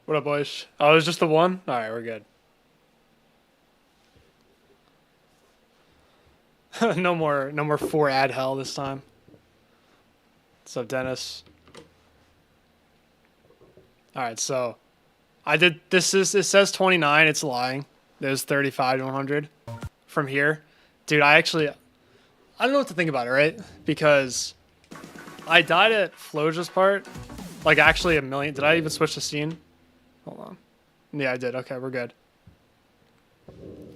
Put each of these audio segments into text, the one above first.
What up, boys? Oh, it was just the one? Alright, we're good. No more 4 ad hell this time. What's up, Dennis? Alright, so I did it says 29, it's lying. There's 35 to 100 from here. Dude, I don't know what to think about it, right? Because I died at Floja's part, like actually a million. Did I even switch the scene? Hold on. Yeah, I did. Okay, we're good.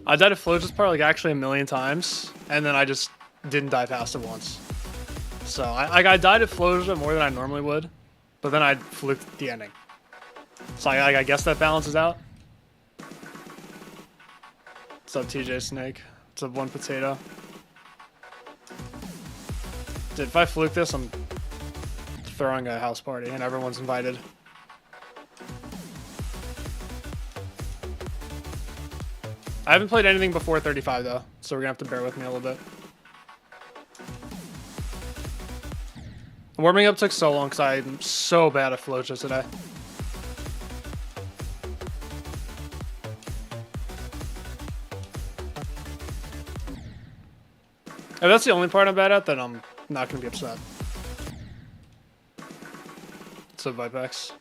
I died at Floja's part like actually a million times, and then I just didn't die past it once. So I died at Floja more than I normally would, but then I fluked the ending. So I guess that balances out. What's up, TJ Snake? What's up, One Potato? Dude, if I fluke this, I'm throwing a house party and everyone's invited. I haven't played anything before 35 though, so we're gonna have to bear with me a little bit. Warming up took so long because I'm so bad at Floja today. If that's the only part I'm bad at, then I'm not gonna be upset. What's up, Vipex?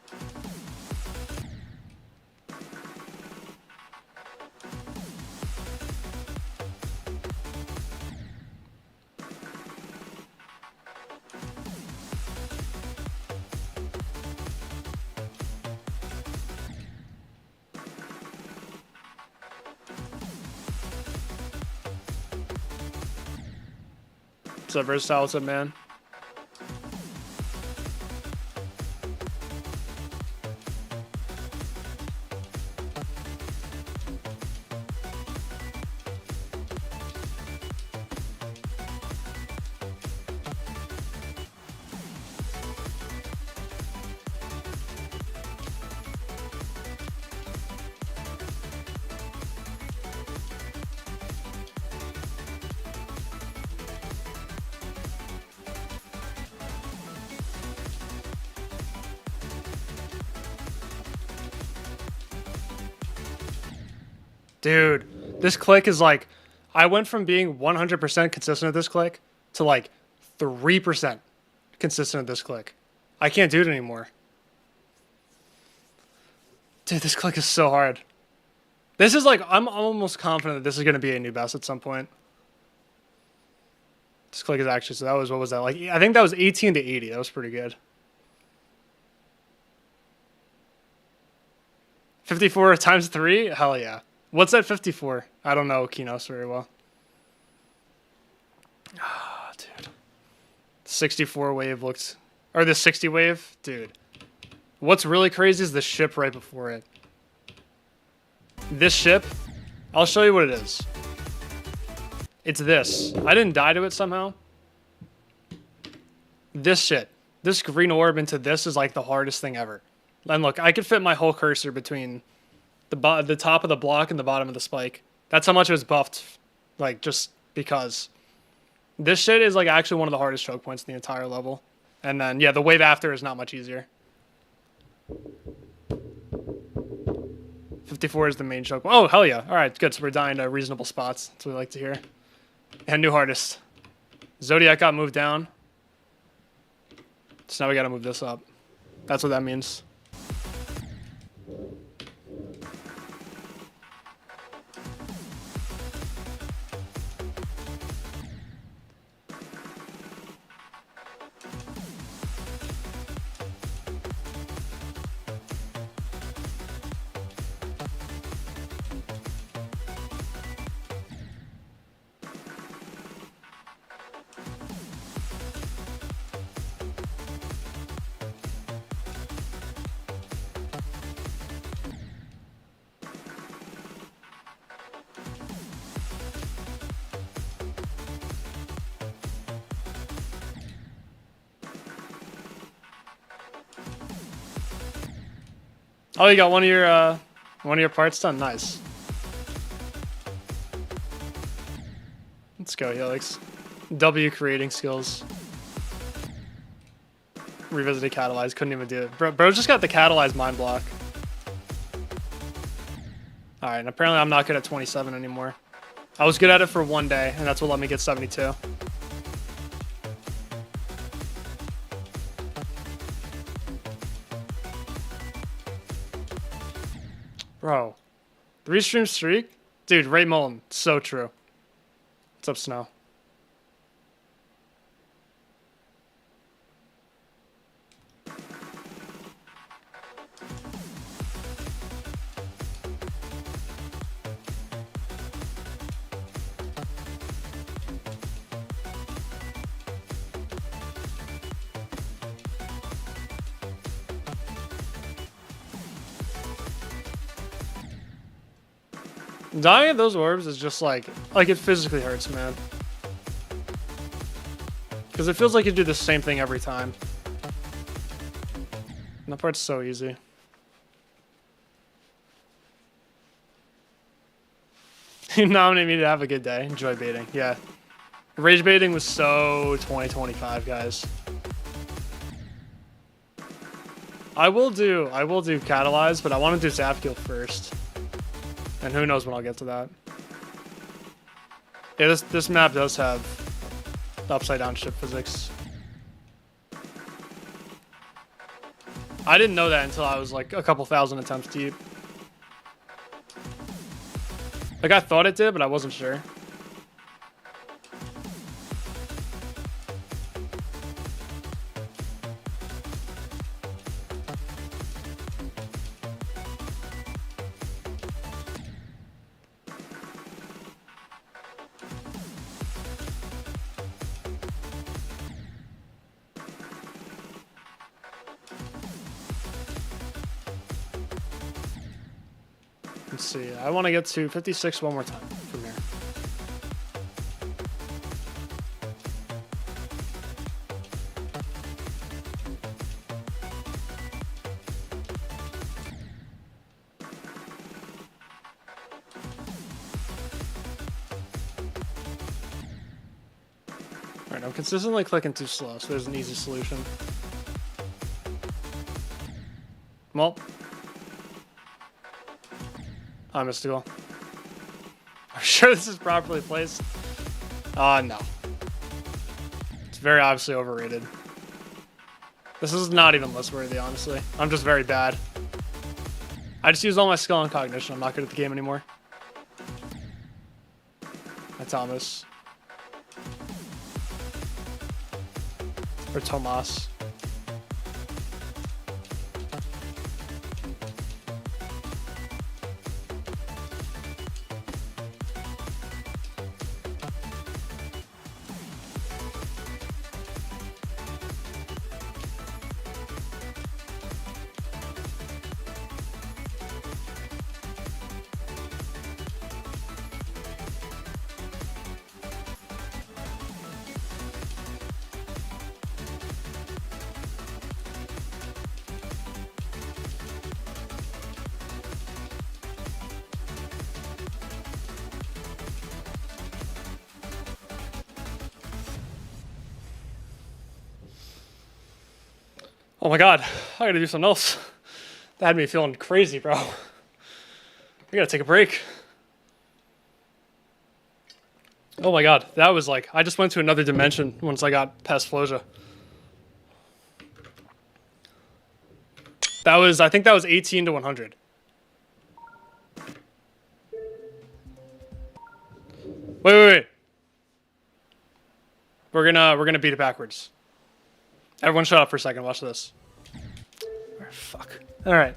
What's up, Versatile? What's up, man? Dude, this click is like, I went from being 100% consistent at this click to like 3% consistent at this click. I can't do it anymore. Dude, this click is so hard. This is like, I'm almost confident that this is going to be a new best at some point. This click is actually, so that was, what was that? Like, I think that was 18 to 80. That was pretty good. 54 times 3? Hell yeah. What's that 54? I don't know Kinos very well. Ah, dude. 64 wave looked... Or the 60 wave? Dude. What's really crazy is the ship right before it. This ship, I'll show you what it is. It's this. I didn't die to it somehow. This shit. This green orb into this is like the hardest thing ever. And look, I could fit my whole cursor between the top of the block and the bottom of the spike. That's how much it was buffed, like, just because. This shit is, like, actually one of the hardest choke points in the entire level. And then, yeah, the wave after is not much easier. 54 is the main choke. Oh, hell yeah. All right, good. So we're dying to reasonable spots. That's what we like to hear. And new hardest. Zodiac got moved down. So now we got to move this up. That's what that means. Oh, you got one of your parts done. Nice. Let's go, Helix. W creating skills. Revisited catalyze. Couldn't even do it. Bro just got the catalyze mind block. All right, and apparently I'm not good at 27 anymore. I was good at it for one day, and that's what let me get 72. Bro, 3-stream streak? Dude, Ray Mullen, so true. What's up, Snow? Dying at those orbs is just like it physically hurts, man. Because it feels like you do the same thing every time. And that part's so easy. You nominate me to have a good day. Enjoy baiting. Yeah. Rage baiting was so 2025, guys. I will do Catalyze, but I want to do Zapkill first. And who knows when I'll get to that. Yeah, this map does have upside down ship physics. I didn't know that until I was like a couple thousand attempts deep. Like I thought it did, but I wasn't sure. Let's see. I want to get to 56 one more time from here. Alright, I'm consistently clicking too slow, so there's an easy solution. Well, I missed a goal. I'm sure this is properly placed. No. It's very obviously overrated. This is not even list worthy, honestly. I'm just very bad. I just use all my skill on Cognition. I'm not good at the game anymore. Hi, Thomas. Or Tomas. Oh my god, I gotta do something else. That had me feeling crazy, bro. I gotta take a break. Oh my god, that was like, I just went to another dimension once I got past Floja. That was, I think that was 18 to 100. Wait. We're gonna beat it backwards. Everyone shut up for a second, watch this. Alright, fuck. Alright.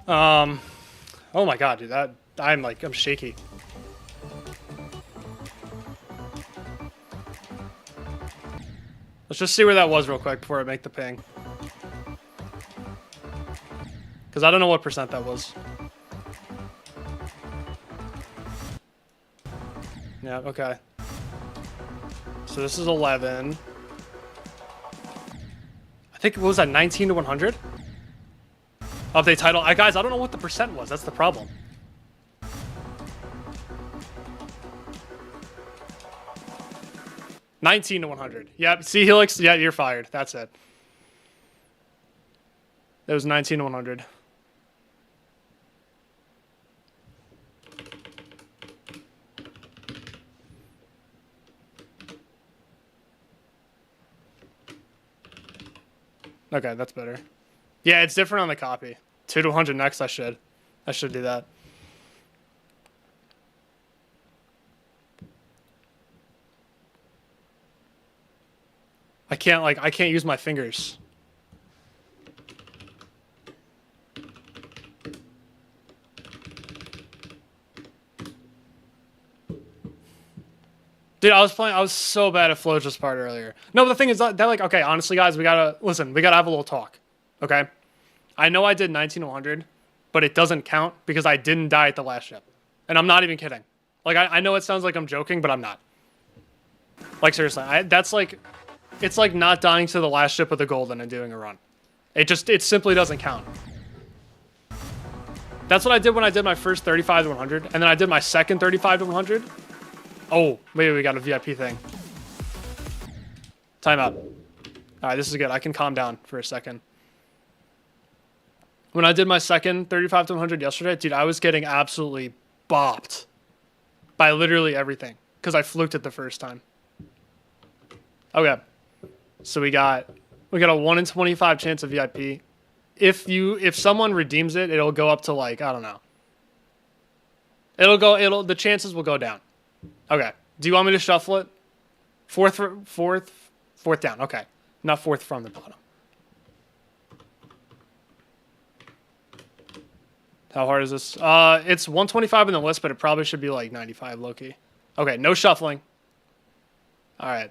Oh my god, dude, I'm shaky. Let's just see where that was real quick before I make the ping. Because I don't know what percent that was. Yeah, okay. So this is 11. I think, what was that, 19 to 100? Update title. Guys, I don't know what the percent was. That's the problem. $19 to 100. Yep, see Helix? Yeah, you're fired. That's it. It was 19 to 100. Okay, that's better. Yeah, it's different on the copy. 2 to 100 next. I should do that. I can't use my fingers. Dude, I was so bad at Floja's part earlier. No, but the thing is that like, okay, honestly, guys, we gotta have a little talk. Okay? I know I did 19 to 100, but it doesn't count because I didn't die at the last ship. And I'm not even kidding. Like, I know it sounds like I'm joking, but I'm not. Like, seriously, it's like not dying to the last ship of the golden and doing a run. It simply doesn't count. That's what I did when I did my first 35 to 100, and then I did my second 35 to 100. Oh, wait, we got a VIP thing. Timeout. All right, this is good. I can calm down for a second. When I did my second 35 to 100 yesterday, dude, I was getting absolutely bopped by literally everything because I fluked it the first time. Okay, so we got a 1 in 25 chance of VIP. If someone redeems it, it'll go up to like, I don't know. The chances will go down. Okay. Do you want me to shuffle it? Fourth down. Okay. Not fourth from the bottom. How hard is this? It's 125 in the list, but it probably should be like 95 low-key. Okay, no shuffling. All right.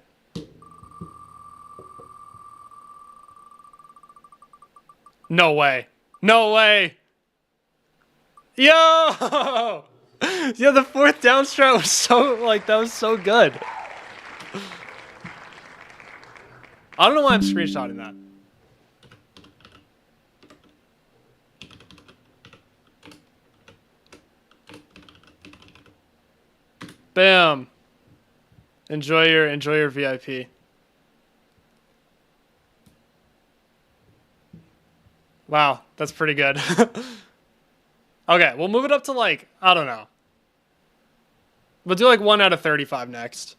No way. No way. Yo! Yeah, the fourth down strat was so, like, that was so good. I don't know why I'm screenshotting that. Bam. Enjoy your VIP. Wow, that's pretty good. Okay, we'll move it up to like, I don't know. We'll do like 1 out of 35 next.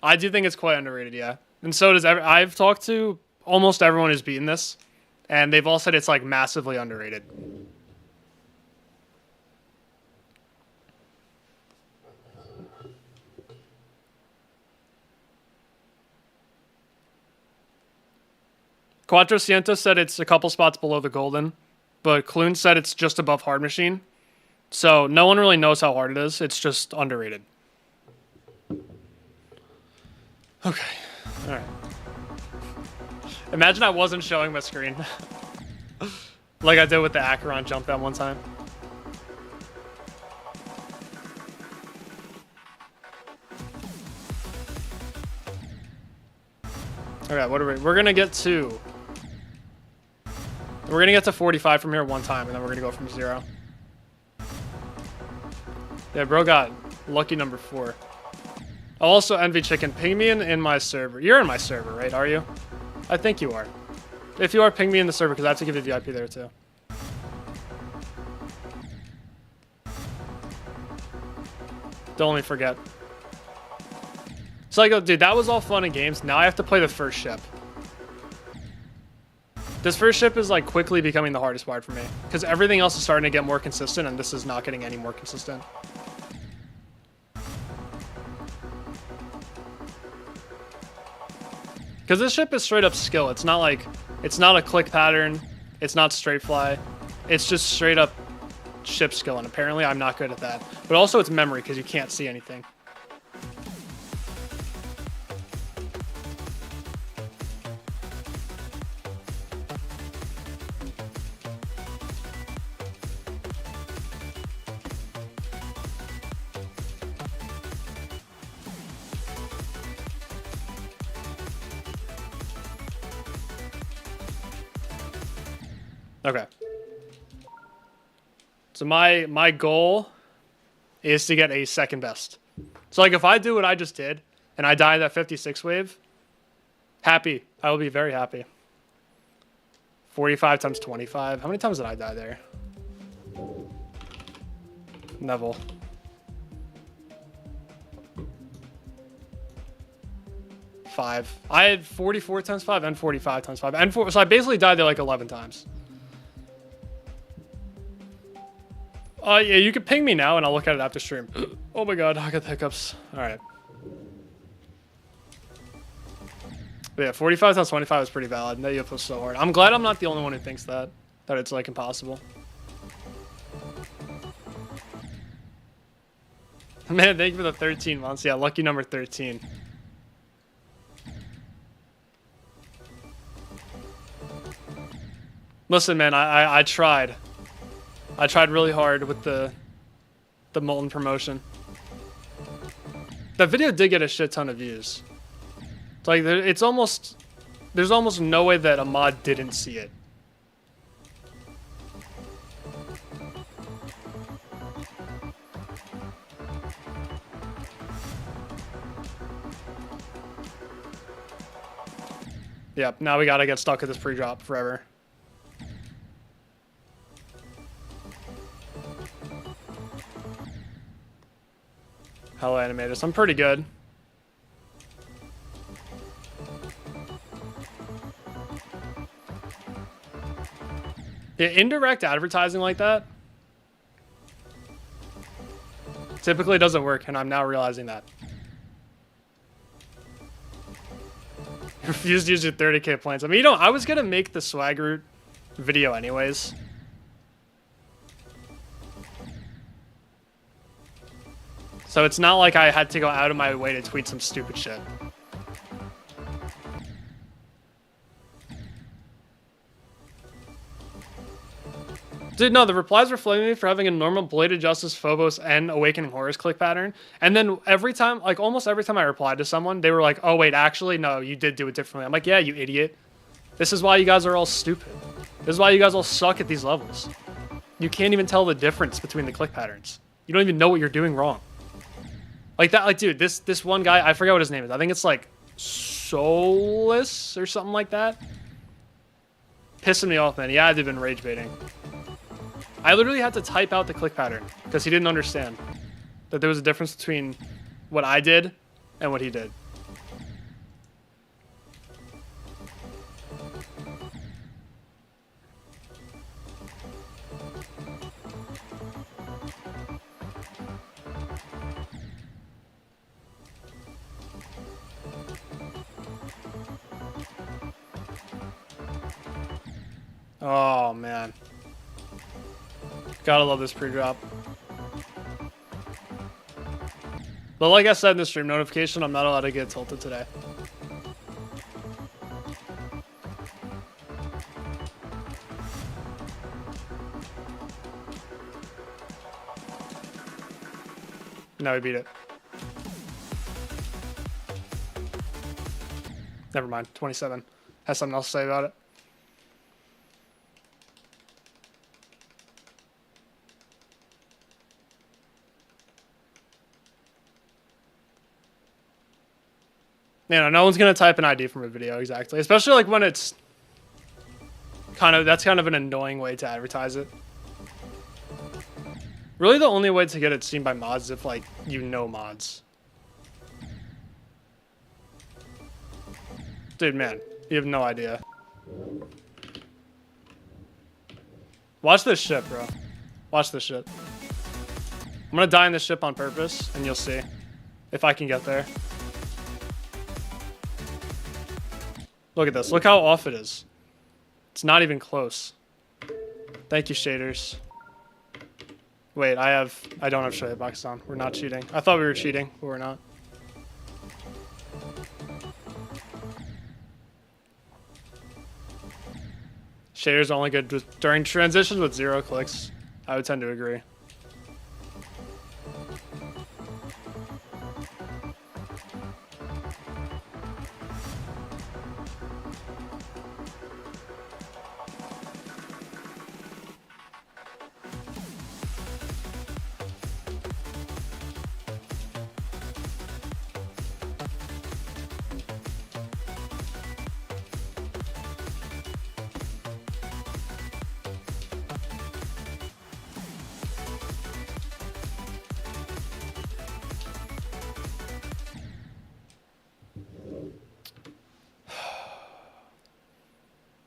I do think it's quite underrated, yeah. And so does I've talked to almost everyone who's beaten this, and they've all said it's like massively underrated. Quattrocientos said it's a couple spots below the golden, but Clune said it's just above hard machine. So no one really knows how hard it is. It's just underrated. Okay. All right. Imagine I wasn't showing my screen. Like I did with the Acheron jump that one time. Okay, what are we? We're gonna get to 45 from here one time, and then we're gonna go from 0. Yeah, bro got lucky number 4. I'll also envy chicken. Ping me in my server. You're in my server, right? Are you? I think you are. If you are, ping me in the server because I have to give you VIP there too. Don't let me forget. So I go, dude, that was all fun and games. Now I have to play the first ship. This first ship is like quickly becoming the hardest part for me because everything else is starting to get more consistent and this is not getting any more consistent. Because this ship is straight up skill. It's not a click pattern. It's not straight fly. It's just straight up ship skill. And apparently I'm not good at that. But also it's memory because you can't see anything. Okay. So my goal is to get a second best. So like if I do what I just did and I die that 56 wave, happy. I will be very happy. 45 times 25. How many times did I die there? 5. I had 44 times 5 and 45 times 5 and 4. So I basically died there like 11 times. Yeah, you can ping me now and I'll look at it after stream. Oh my god, I got the hiccups. Alright. But yeah, 45 times 25 is pretty valid. That UFO is so hard. I'm glad I'm not the only one who thinks that it's like impossible. Man, thank you for the 13 months. Yeah, lucky number 13. Listen, man, I tried. I tried really hard with the Molten promotion. That video did get a shit ton of views. It's like there's almost no way that a mod didn't see it. Yep, now we gotta get stuck at this pre-drop forever. Hello, Animators. I'm pretty good. Yeah, indirect advertising like that typically doesn't work, and I'm now realizing that. Refused to use your 30k plans. I mean, I was gonna make the swag route video anyways. So it's not like I had to go out of my way to tweet some stupid shit. Dude, no, the replies were flaming me for having a normal Bladed Justice, Phobos, and Awakening Horrors click pattern. And then every time, like almost every time I replied to someone, they were like, oh wait, actually, no, you did do it differently. I'm like, yeah, you idiot. This is why you guys are all stupid. This is why you guys all suck at these levels. You can't even tell the difference between the click patterns. You don't even know what you're doing wrong. Like that, like, dude, this one guy, I forget what his name is. I think it's like Solus or something like that. Pissing me off, man. Yeah, I've been rage baiting. I literally had to type out the click pattern because he didn't understand that there was a difference between what I did and what he did. Oh, man. Gotta love this pre-drop. But like I said in the stream notification, I'm not allowed to get tilted today. Now we beat it. Never mind. 27. Has something else to say about it. You know, no one's gonna type an ID from a video exactly, especially like when it's that's kind of an annoying way to advertise it. Really, the only way to get it seen by mods is if like you know mods. Dude, man, you have no idea. Watch this shit, bro. Watch this shit. I'm gonna die in this ship on purpose, and you'll see if I can get there. Look at this. Look how off it is. It's not even close. Thank you, shaders. Wait, I don't have shade box on. We're not cheating. I thought we were cheating, but we're not. Shaders only good during transitions with 0 clicks. I would tend to agree.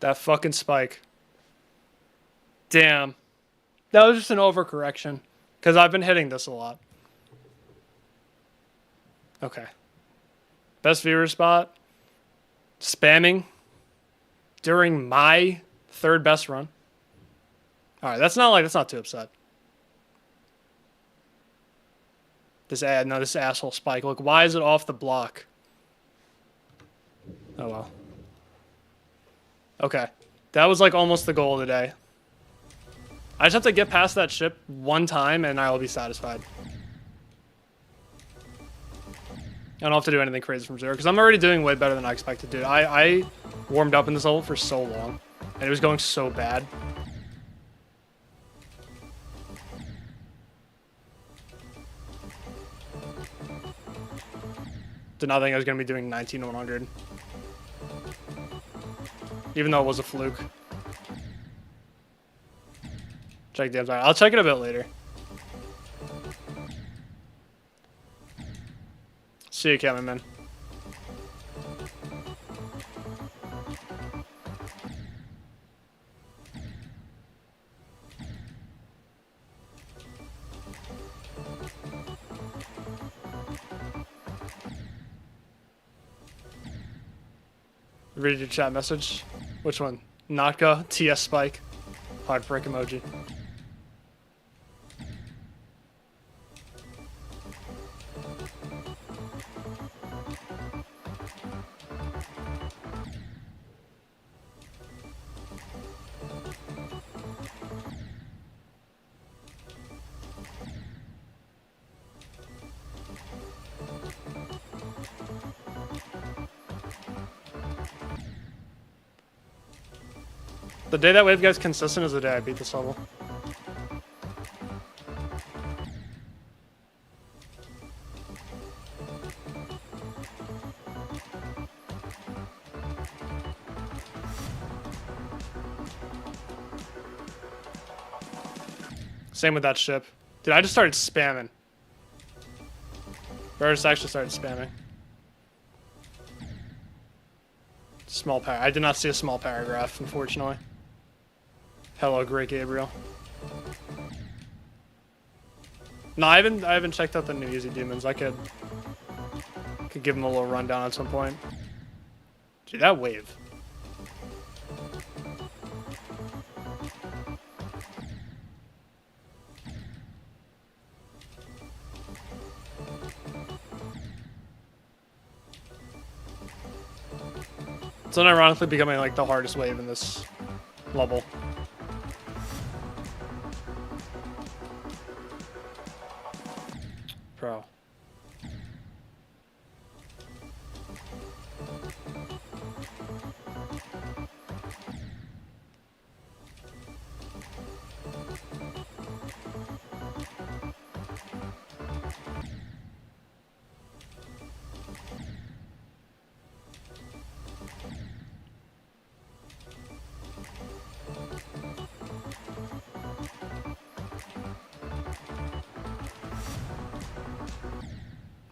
That fucking spike. Damn. That was just an overcorrection. Because I've been hitting this a lot. Okay. Best viewer spot. Spamming. During my third best run. Alright, that's not too upset. This asshole spike. Look, why is it off the block? Oh well. Okay. That was like almost the goal of the day. I just have to get past that ship one time and I will be satisfied. I don't have to do anything crazy from zero because I'm already doing way better than I expected to do. I warmed up in this level for so long and it was going so bad. Did not think I was going to be doing 19-100. Even though it was a fluke. Check the upside. I'll check it a bit later. See you, cameraman. Read your chat message. Which one? Natka, TS Spike, Heartbreak emoji. The day that wave guy's consistent is the day I beat this level. Same with that ship. Dude, I just started spamming. Or I just actually started spamming. Small I did not see a small paragraph, unfortunately. Hello, Great Gabriel. No, I haven't checked out the new Easy Demons. I could give them a little rundown at some point. Dude, that wave. It's unironically becoming like the hardest wave in this level. Pro.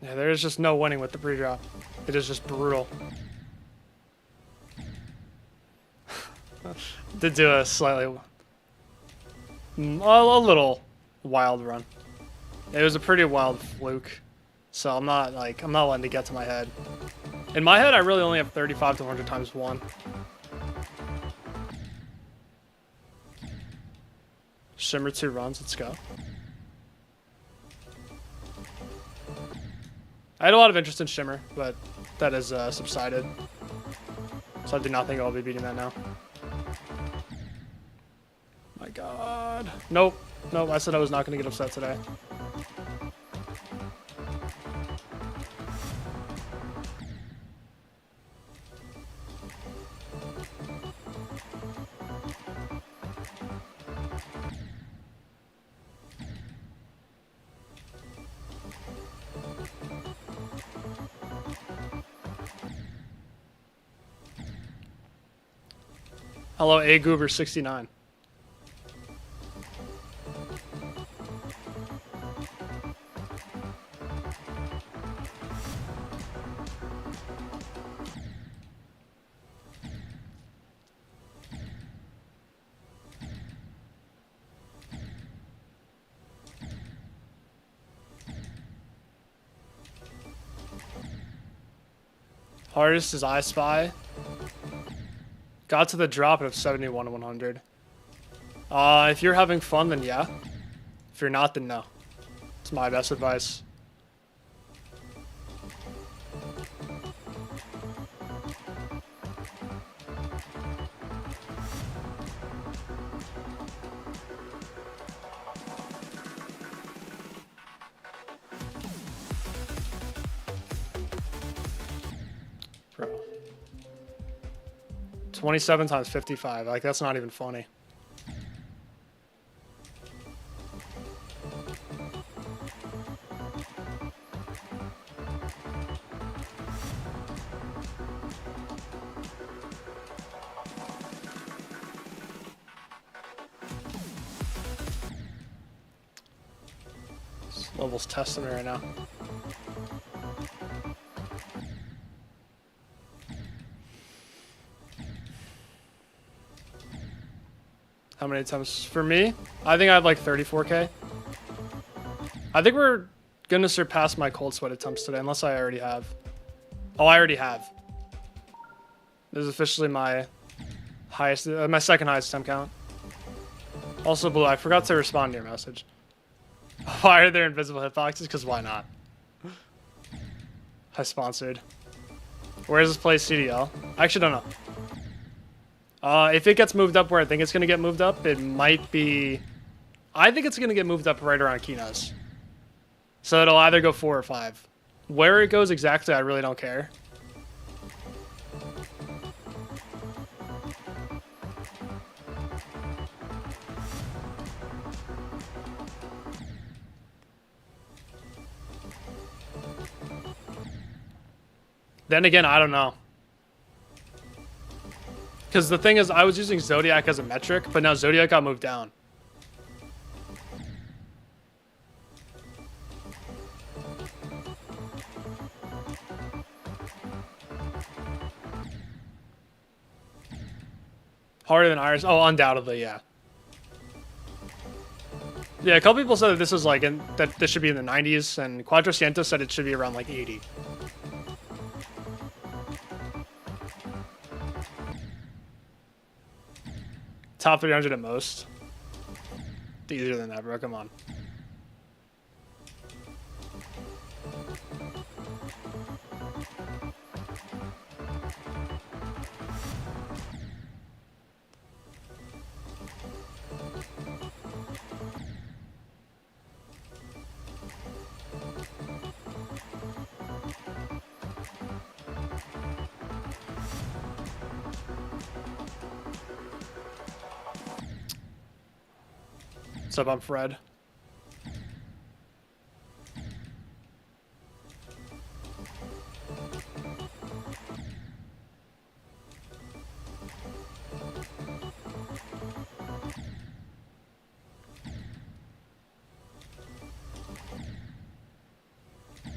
Yeah, there is just no winning with the pre-drop. It is just brutal. Did do a slightly... a little wild run. It was a pretty wild fluke. So I'm not letting it get to my head. In my head, I really only have 35 to 100 times 1. Shimmer 2 runs, let's go. I had a lot of interest in Shimmer, but that has subsided. So I do not think I'll be beating that now. My god. Nope. Nope, I said I was not going to get upset today. Hello, AGoober69. Hardest is I Spy. Got to the drop of 71 to 100. If you're having fun, then yeah. If you're not, then no. It's my best advice. Bro. 27 times 55. Like, that's not even funny. This level's testing me right now. How many attempts for me? I think I have like 34K. I think we're gonna surpass my cold sweat attempts today, unless I already have. Oh, I already have. This is officially my highest, my second highest attempt count. Also, Blue, I forgot to respond to your message. Why are there invisible hitboxes? Because why not? I sponsored. Where does this play CDL? I actually don't know. If it gets moved up where I think it's going to get moved up, it might be... I think it's going to get moved up right around Kinos. So it'll either go 4 or 5. Where it goes exactly, I really don't care. Then again, I don't know. Because the thing is, I was using Zodiac as a metric, but now Zodiac got moved down. Harder than Iris? Oh, undoubtedly, yeah. Yeah, a couple people said that this was like, that this should be in the 90s, and Quattrocientos said it should be around like 80. Top 300 at most. It's easier than that, bro. Come on. What's up, I'm Fred.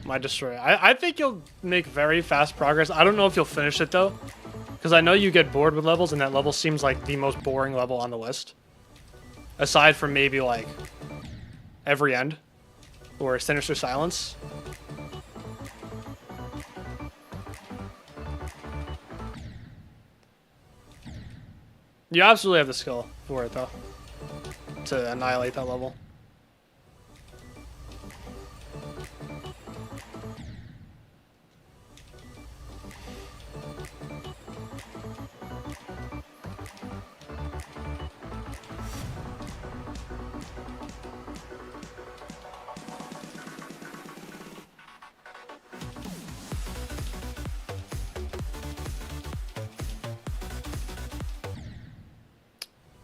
Might destroy. I think you'll make very fast progress. I don't know if you'll finish it though, because I know you get bored with levels, and that level seems like the most boring level on the list. Aside from maybe like Every End or Sinister Silence. You absolutely have the skill for it though, to annihilate that level.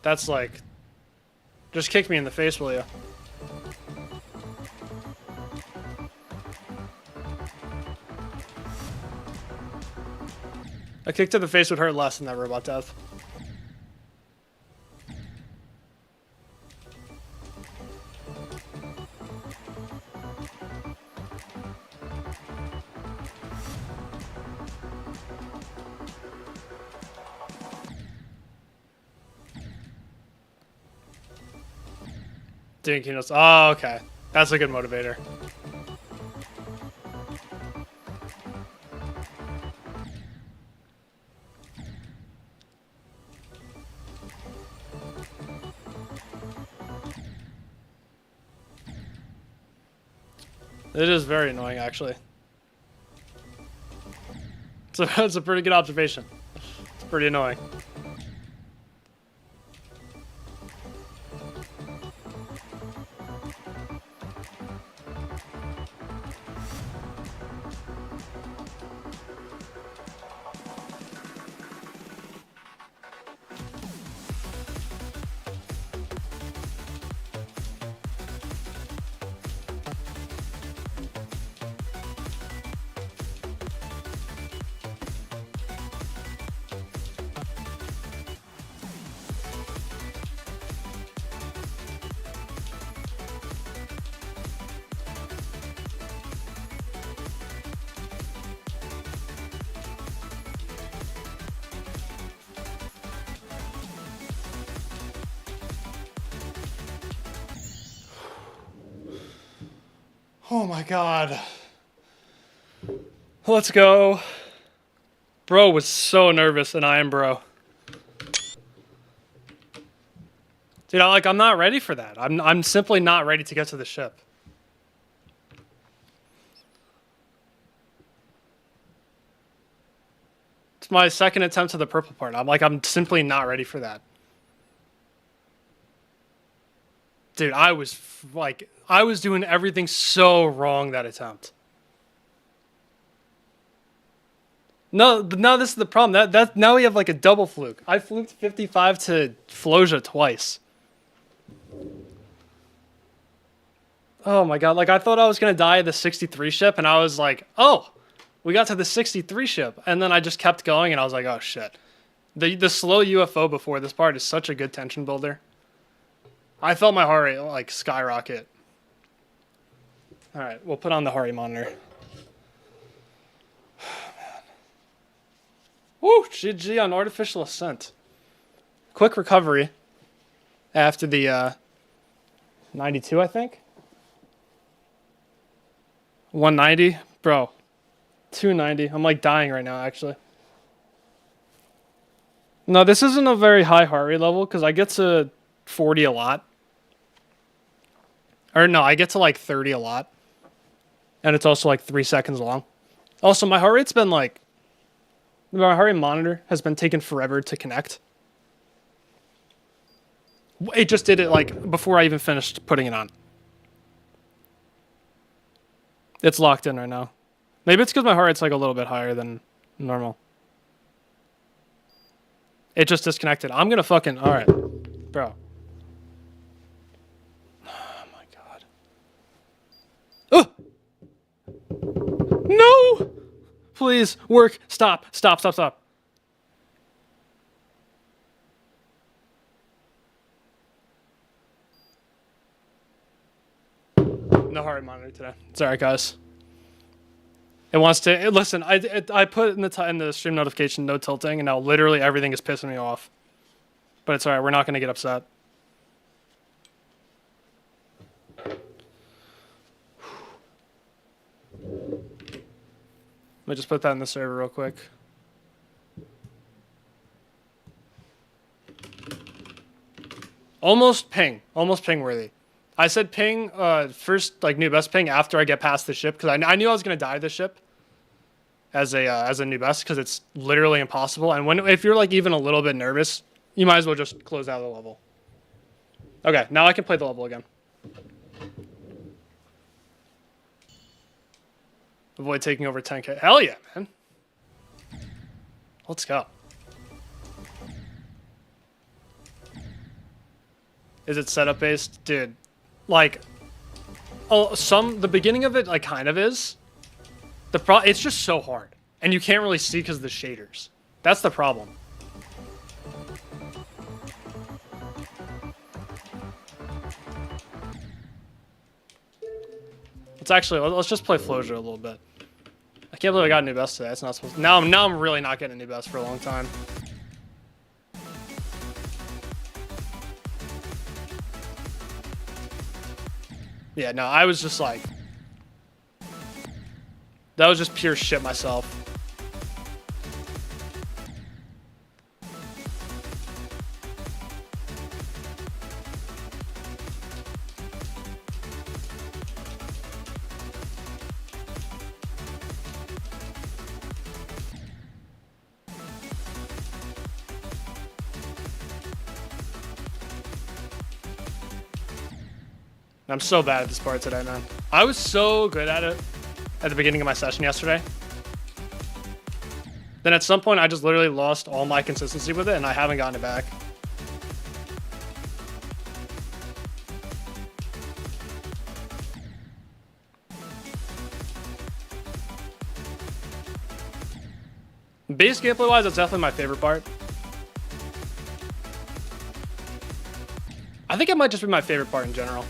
That's like, just kick me in the face, will you? A kick to the face would hurt less than that robot death. Doing keynotes. Oh, okay. That's a good motivator. It is very annoying, actually. It's a pretty good observation. It's pretty annoying. Oh my god. Let's go. Bro was so nervous, and I am bro. Dude, I'm not ready for that. I'm simply not ready to get to the ship. It's my second attempt to the purple part. I'm simply not ready for that. Dude, I was doing everything so wrong that attempt. No, but now this is the problem. Now we have like a double fluke. I fluked 55 to Floja twice. Oh my god, like I thought I was gonna die at the 63 ship, and I was like, oh, we got to the 63 ship, and then I just kept going, and I was like, oh shit. The slow UFO before this part is such a good tension builder. I felt my heart rate like skyrocket. All right, we'll put on the heart rate monitor. Woo, GG on artificial ascent. Quick recovery after the 92, I think. 190, bro. 290. I'm like dying right now, actually. No, this isn't a very high heart rate level because I get to 40 a lot. Or no, I get to like 30 a lot. And it's also like 3 seconds long. Also, my heart rate's been like... My heart rate monitor has been taking forever to connect. It just did it like before I even finished putting it on. It's locked in right now. Maybe it's because my heart rate's like a little bit higher than normal. It just disconnected. I'm gonna fucking... Alright. Bro. Oh my god. Oh! No! Please, work. Stop. Stop, stop, stop. No heart rate monitor today. Sorry, guys. It wants to... listen, I put in the stream notification no tilting, and now literally everything is pissing me off. But it's alright. We're not going to get upset. Let me just put that in the server real quick. Almost ping worthy. I said ping first, like new best ping after I get past the ship, because I knew I was gonna die this ship as a new best, because it's literally impossible. And if you're like even a little bit nervous, you might as well just close out of the level. Okay, now I can play the level again. Avoid taking over 10k. Hell yeah, man. Let's go. Is it setup based? Dude, like, the beginning of it, like, kind of is. It's just so hard. And you can't really see because of the shaders. That's the problem. Let's just play Floja a little bit. I can't believe I got a new best today. That's not supposed to... Now I'm really not getting a new best for a long time. Yeah, no, I was just like... That was just pure shit myself. I'm so bad at this part today, man. I was so good at it at the beginning of my session yesterday. Then at some point, I just literally lost all my consistency with it, and I haven't gotten it back. Base gameplay-wise, that's definitely my favorite part. I think it might just be my favorite part in general.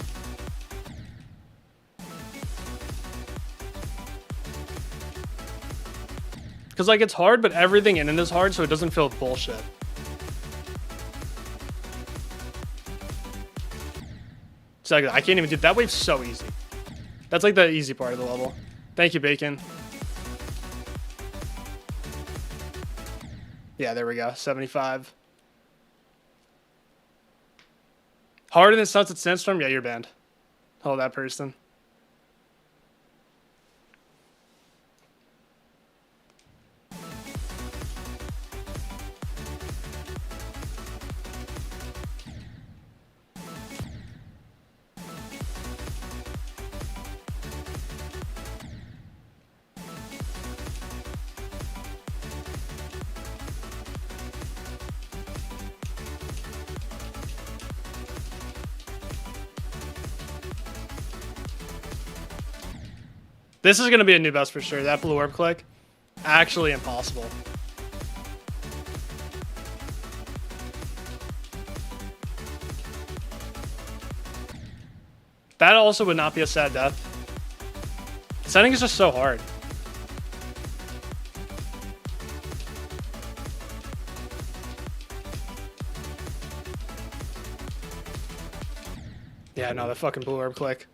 Because, like, it's hard, but everything in it is hard, so it doesn't feel bullshit. So I can't even do that wave's so easy. That's like the easy part of the level. Thank you, Bacon. Yeah, there we go. 75. Harder than Sunset Sandstorm? Yeah, you're banned. Hold that person. This is going to be a new best for sure. That blue orb click, actually impossible. That also would not be a sad death. Setting is just so hard. Yeah, no, the fucking blue orb click.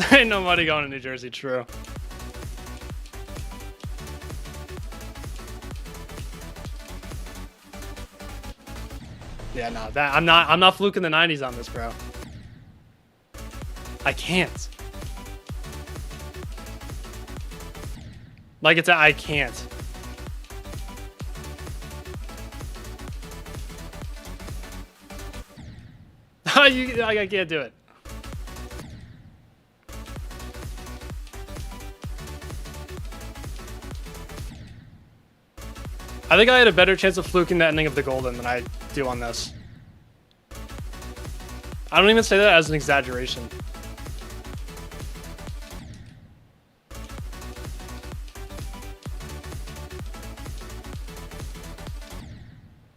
Ain't no money going to New Jersey, true. Yeah, no, that I'm not fluking the 90s on this, bro. I can't. Like I can't. I can't do it. I think I had a better chance of fluking the ending of the golden than I do on this. I don't even say that as an exaggeration.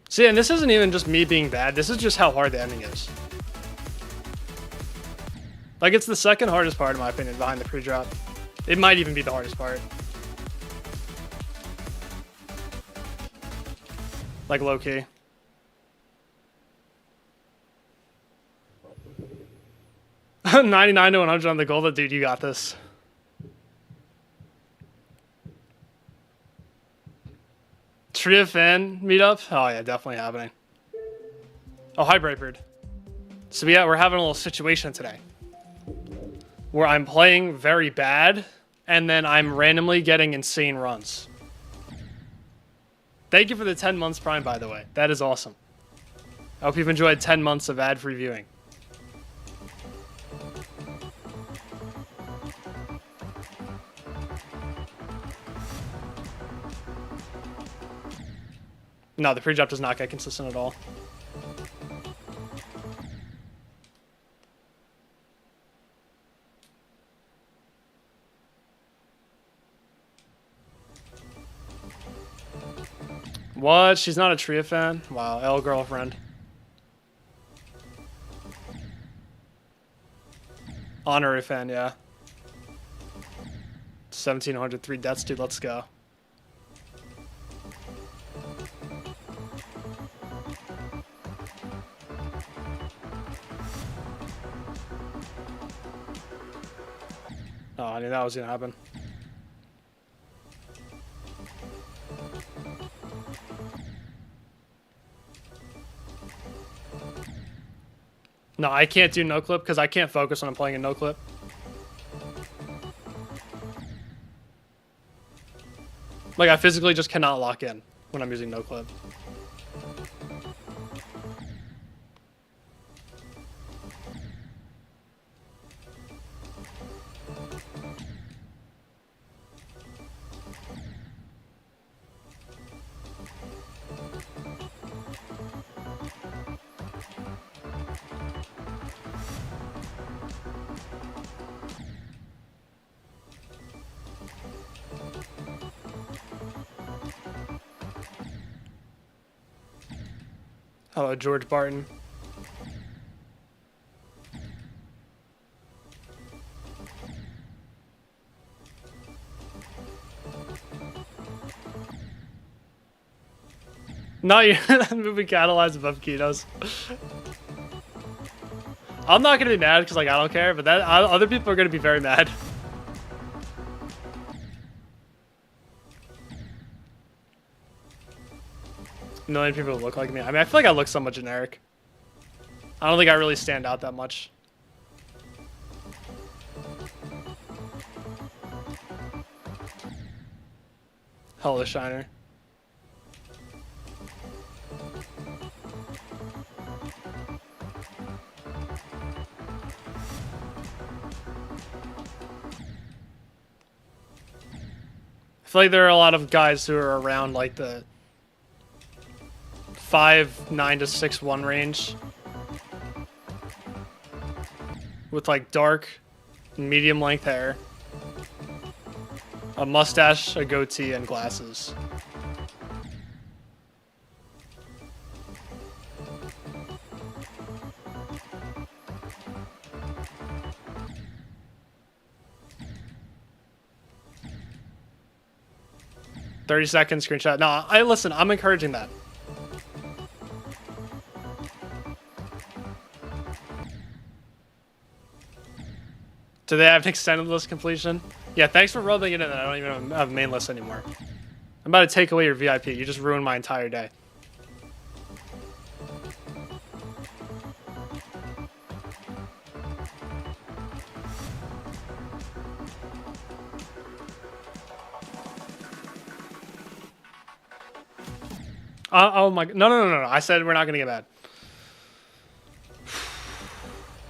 See, and this isn't even just me being bad. This is just how hard the ending is. Like, it's the second hardest part, in my opinion, behind the pre-drop. It might even be the hardest part. Like, low-key. $99 to $100 on the gold. Dude, you got this. Tria fan meetup? Oh, yeah, definitely happening. Oh, hi, Brightbird. So, yeah, we're having a little situation today where I'm playing very bad, and then I'm randomly getting insane runs. Thank you for the 10 months Prime, by the way. That is awesome. I hope you've enjoyed 10 months of ad-free viewing. No, the pre-drop does not get consistent at all. What? She's not a Tria fan? Wow, L girlfriend. Honorary fan, yeah. 1,703 deaths, dude. Let's go. Oh, I knew that was gonna happen. No, I can't do no clip because I can't focus when I'm playing a no clip. Like, I physically just cannot lock in when I'm using no clip. Hello, George Barton. No, you're moving catalyzed above Kitos. I'm not gonna be mad because like I don't care, but other people are gonna be very mad. A million people look like me. I mean, I feel like I look somewhat generic. I don't think I really stand out that much. Hello, Shiner. I feel like there are a lot of guys who are around like the 5'9" to 6'1" range with like dark, medium length hair, a mustache, a goatee, and glasses. "30-second screenshot." No, listen, I'm encouraging that. Do they have an extended list completion? Yeah, thanks for rubbing it in. I don't even have a main list anymore. I'm about to take away your VIP. You just ruined my entire day. Oh my, no. I said we're not gonna get mad.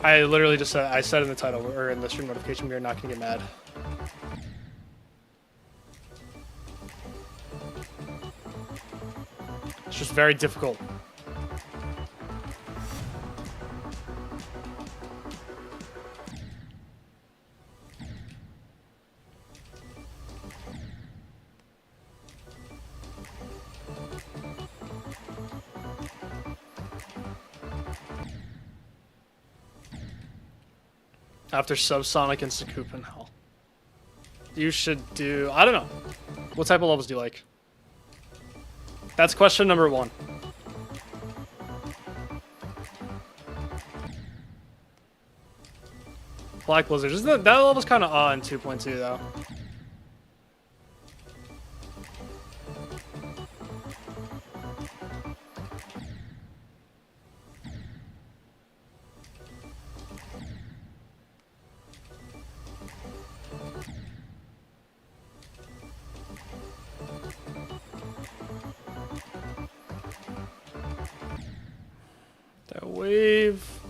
I literally just said, I said in the title, or in the stream notification, we are not gonna get mad. It's just very difficult. After Subsonic and Sakup and Hell. You should do, I don't know. What type of levels do you like? That's question number 1. Black Blizzard. That level's kind of odd in 2.2 though. That wave.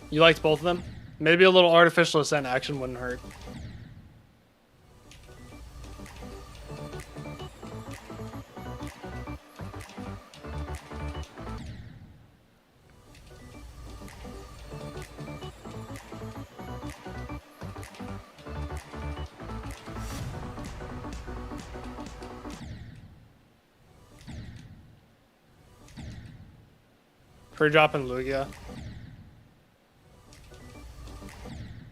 You liked both of them? Maybe a little artificial ascent action wouldn't hurt. Pre-drop and Lugia.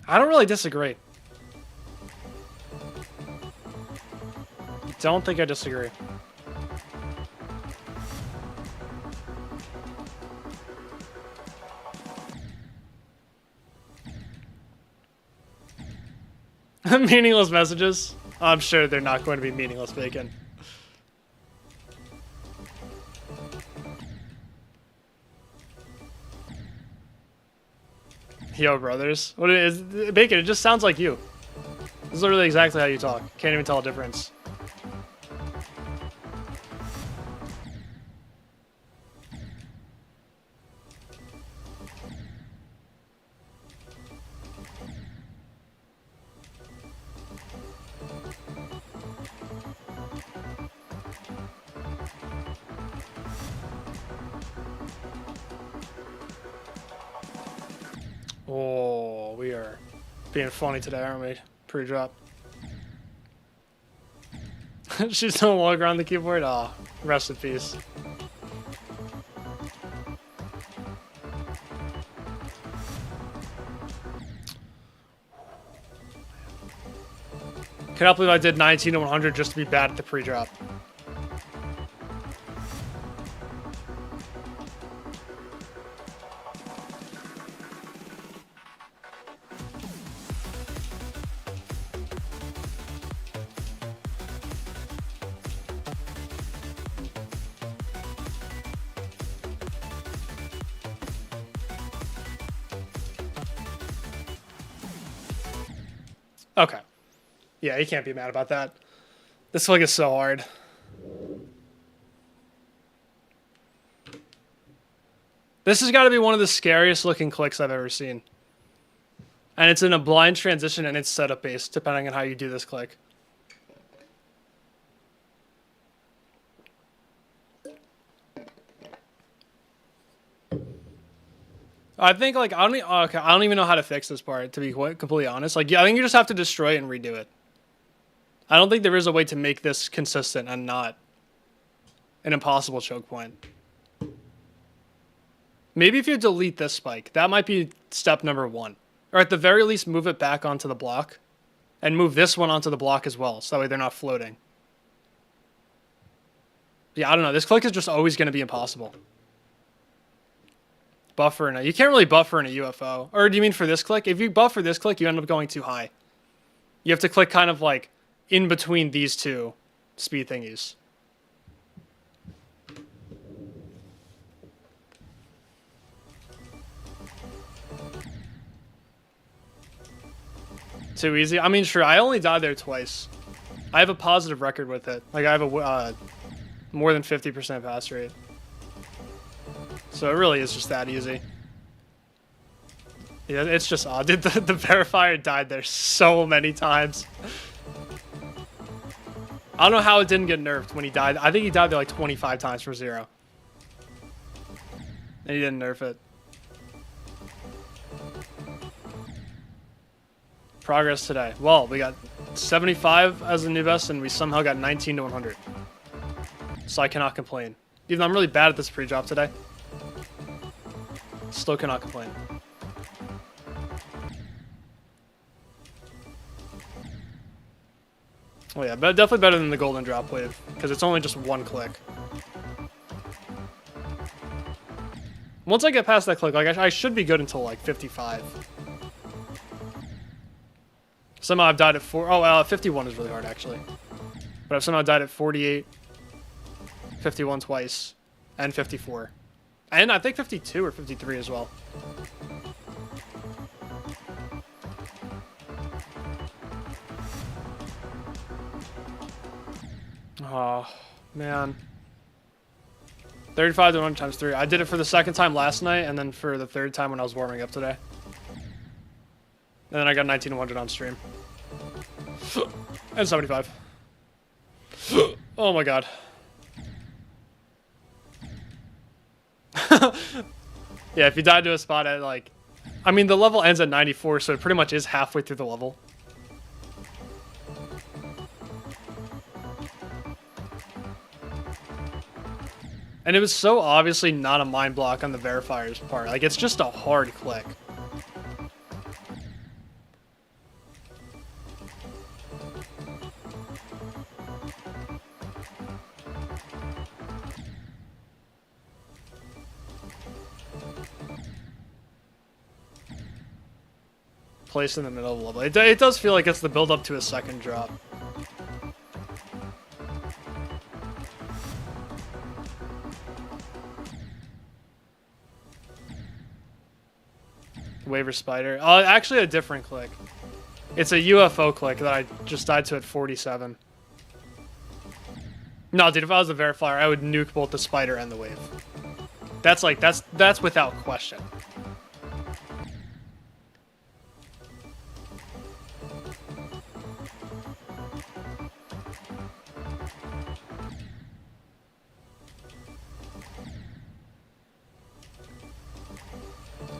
I don't really disagree. Don't think I disagree. Meaningless messages? I'm sure they're not going to be meaningless, Bacon. Yo, brothers. What is Bacon? It just sounds like you. This is literally exactly how you talk. Can't even tell a difference. Oh, we are being funny today, aren't we? Pre-drop. She's no longer on the keyboard. Oh, rest in peace. Cannot believe I did 19 to 100 just to be bad at the pre-drop. Okay. Yeah, you can't be mad about that. This click is so hard. This has got to be one of the scariest looking clicks I've ever seen. And it's in a blind transition and it's setup based, depending on how you do this click. I think like I don't even know how to fix this part, to be quite completely honest. Like, yeah, I think you just have to destroy it and redo it. I don't think there is a way to make this consistent and not an impossible choke point. Maybe if you delete this spike, that might be step number 1. Or at the very least, move it back onto the block. And move this one onto the block as well, so that way they're not floating. Yeah, I don't know. This click is just always going to be impossible. Buffer in a... You can't really buffer in a UFO. Or do you mean for this click? If you buffer this click, you end up going too high. You have to click kind of like in between these two speed thingies. Too easy? I mean, sure, I only died there twice. I have a positive record with it. Like, I have a more than 50% pass rate. So it really is just that easy. Yeah, it's just odd. Dude, the verifier died there so many times. I don't know how it didn't get nerfed when he died. I think he died there like 25 times for 0. And he didn't nerf it. Progress today. Well, we got 75 as the new best, and we somehow got 19 to 100. So I cannot complain. Even though I'm really bad at this pre-drop today. Still cannot complain. Oh yeah, but definitely better than the golden drop wave, because it's only just one click. Once I get past that click, like I should be good until like 55. Somehow I've died at 51 is really hard actually. But I've somehow died at 48, 51 twice, and 54. And I think 52 or 53 as well. Oh, man. 35 to 100 times 3. I did it for the second time last night, and then for the third time when I was warming up today. And then I got 19 to 100 on stream. And 75. Oh my god. Yeah, if you died to a spot at like... I mean, the level ends at 94, so it pretty much is halfway through the level. And it was so obviously not a mind block on the verifier's part. Like, it's just a hard click. Place in the middle of the level. It does feel like it's the build up to a second drop. Waver spider. Actually a different click. It's a UFO click that I just died to at 47. No, dude, if I was a verifier, I would nuke both the spider and the wave. That's like, that's without question.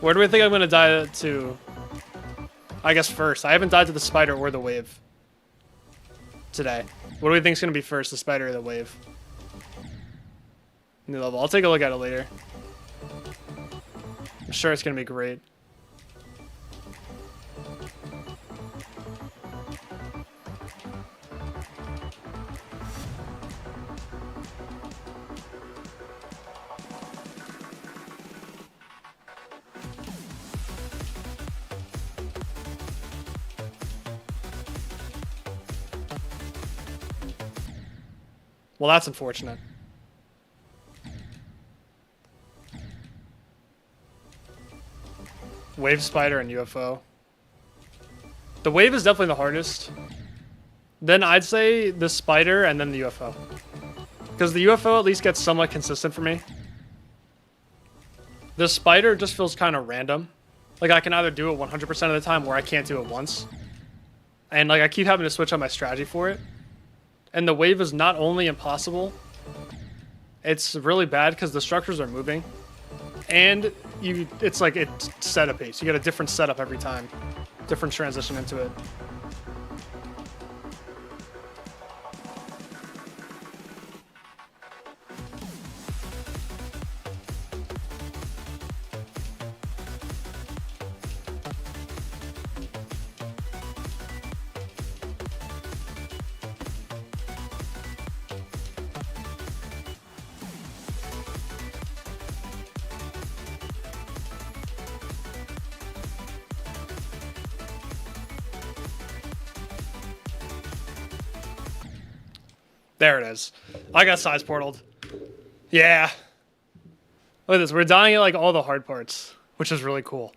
Where do we think I'm gonna die to? I guess first. I haven't died to the spider or the wave today. What do we think is gonna be first, the spider or the wave? New level. I'll take a look at it later. I'm sure it's gonna be great. Well, that's unfortunate. Wave spider and UFO. The wave is definitely the hardest. Then I'd say the spider and then the UFO. Because the UFO at least gets somewhat consistent for me. The spider just feels kind of random. Like I can either do it 100% of the time or I can't do it once. And like I keep having to switch up my strategy for it. And the wave is not only impossible, it's really bad because the structures are moving. And it's like it's setup based. You get a different setup every time. Different transition into it. There it is. I got size portaled. Yeah. Look at this. We're dying at like all the hard parts, which is really cool.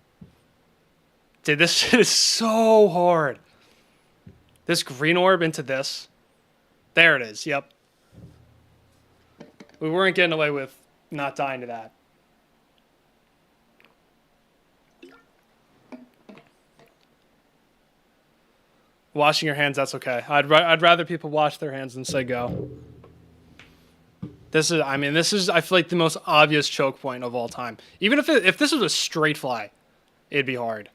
Dude, this shit is so hard. This green orb into this. There it is. Yep. We weren't getting away with not dying to that. Washing your hands, that's okay. I'd rather people wash their hands than say go. This is, I mean, this is, I feel like the most obvious choke point of all time. Even if this was a straight fly, it'd be hard.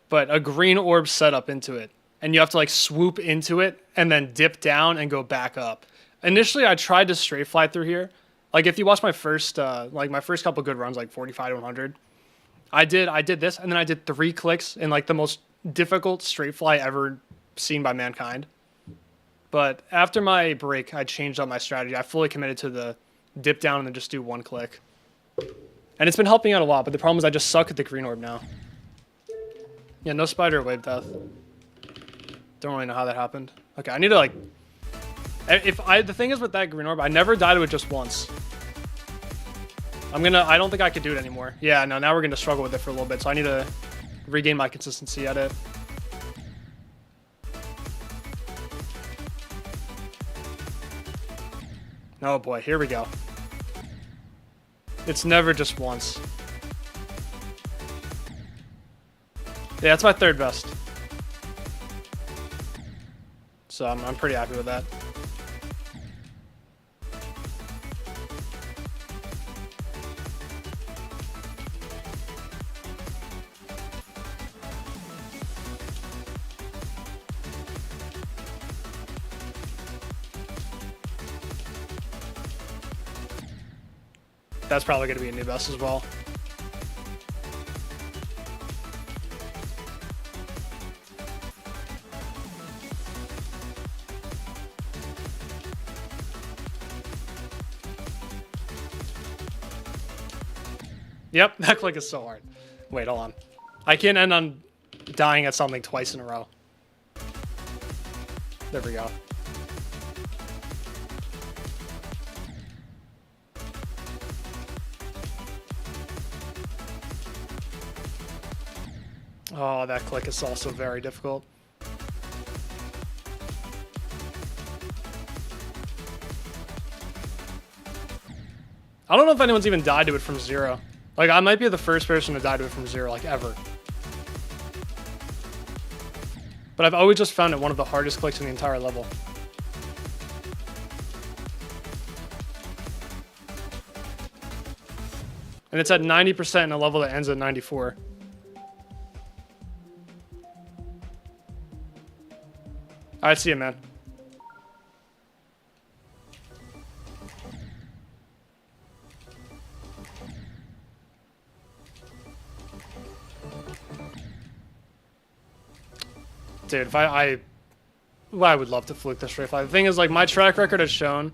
But a green orb setup into it, and you have to like swoop into it and then dip down and go back up. Initially, I tried to straight fly through here. Like if you watch my first, my first couple good runs, like 45 to 100, I did this, and then I did 3 clicks in like the most difficult straight fly ever seen by mankind. But after my break, I changed up my strategy. I fully committed to the dip down and then just do 1 click. And it's been helping out a lot, but the problem is I just suck at the green orb now. Yeah, no spider wave death. Don't really know how that happened. Okay, I need to like... The thing is with that green orb, I never died to it just once. I don't think I could do it anymore. Yeah, no, now we're gonna struggle with it for a little bit, so I need to regain my consistency at it. Oh boy, here we go. It's never just once. Yeah, that's my 3rd best. So I'm pretty happy with that. That's probably going to be a new best as well. Yep, that click is so hard. Wait, hold on. I can't end on dying at something twice in a row. There we go. Oh, that click is also very difficult. I don't know if anyone's even died to it from 0. Like, I might be the first person to die to it from 0, like, ever. But I've always just found it one of the hardest clicks in the entire level. And it's at 90% in a level that ends at 94. I see it, man. Dude, if I would love to fluke the strafe fly. The thing is, like, my track record has shown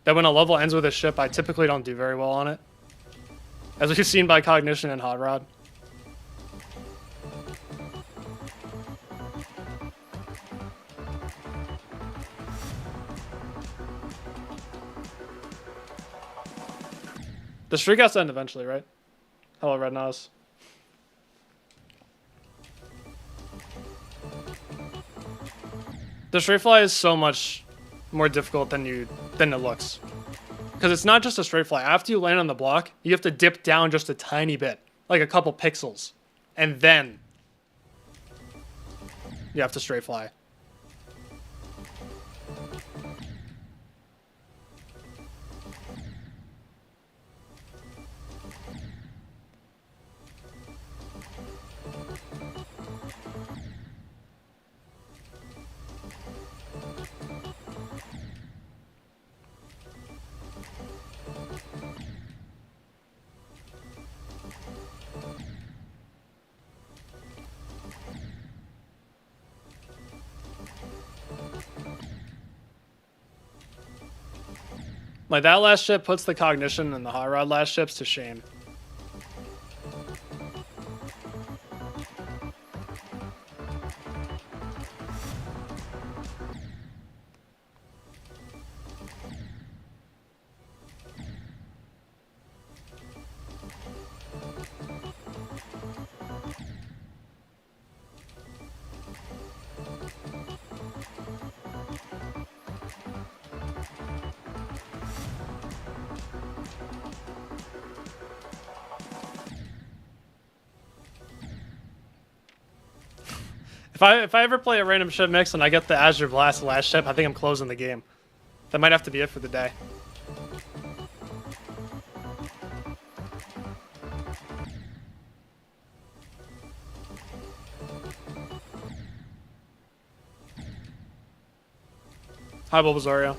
that when a level ends with a ship, I typically don't do very well on it. As we've seen by Cognition and Hot Rod. The streak has to end eventually, right? Hello, Red Nose. The straight fly is so much more difficult than it looks. Because it's not just a straight fly. After you land on the block, you have to dip down just a tiny bit. Like a couple pixels. And then you have to straight fly. Like, that last ship puts the Cognition and the Hot Rod last ships to shame. If I ever play a random ship mix and I get the Azure Blast last ship, I think I'm closing the game. That might have to be it for the day. Hi, Bulbasario.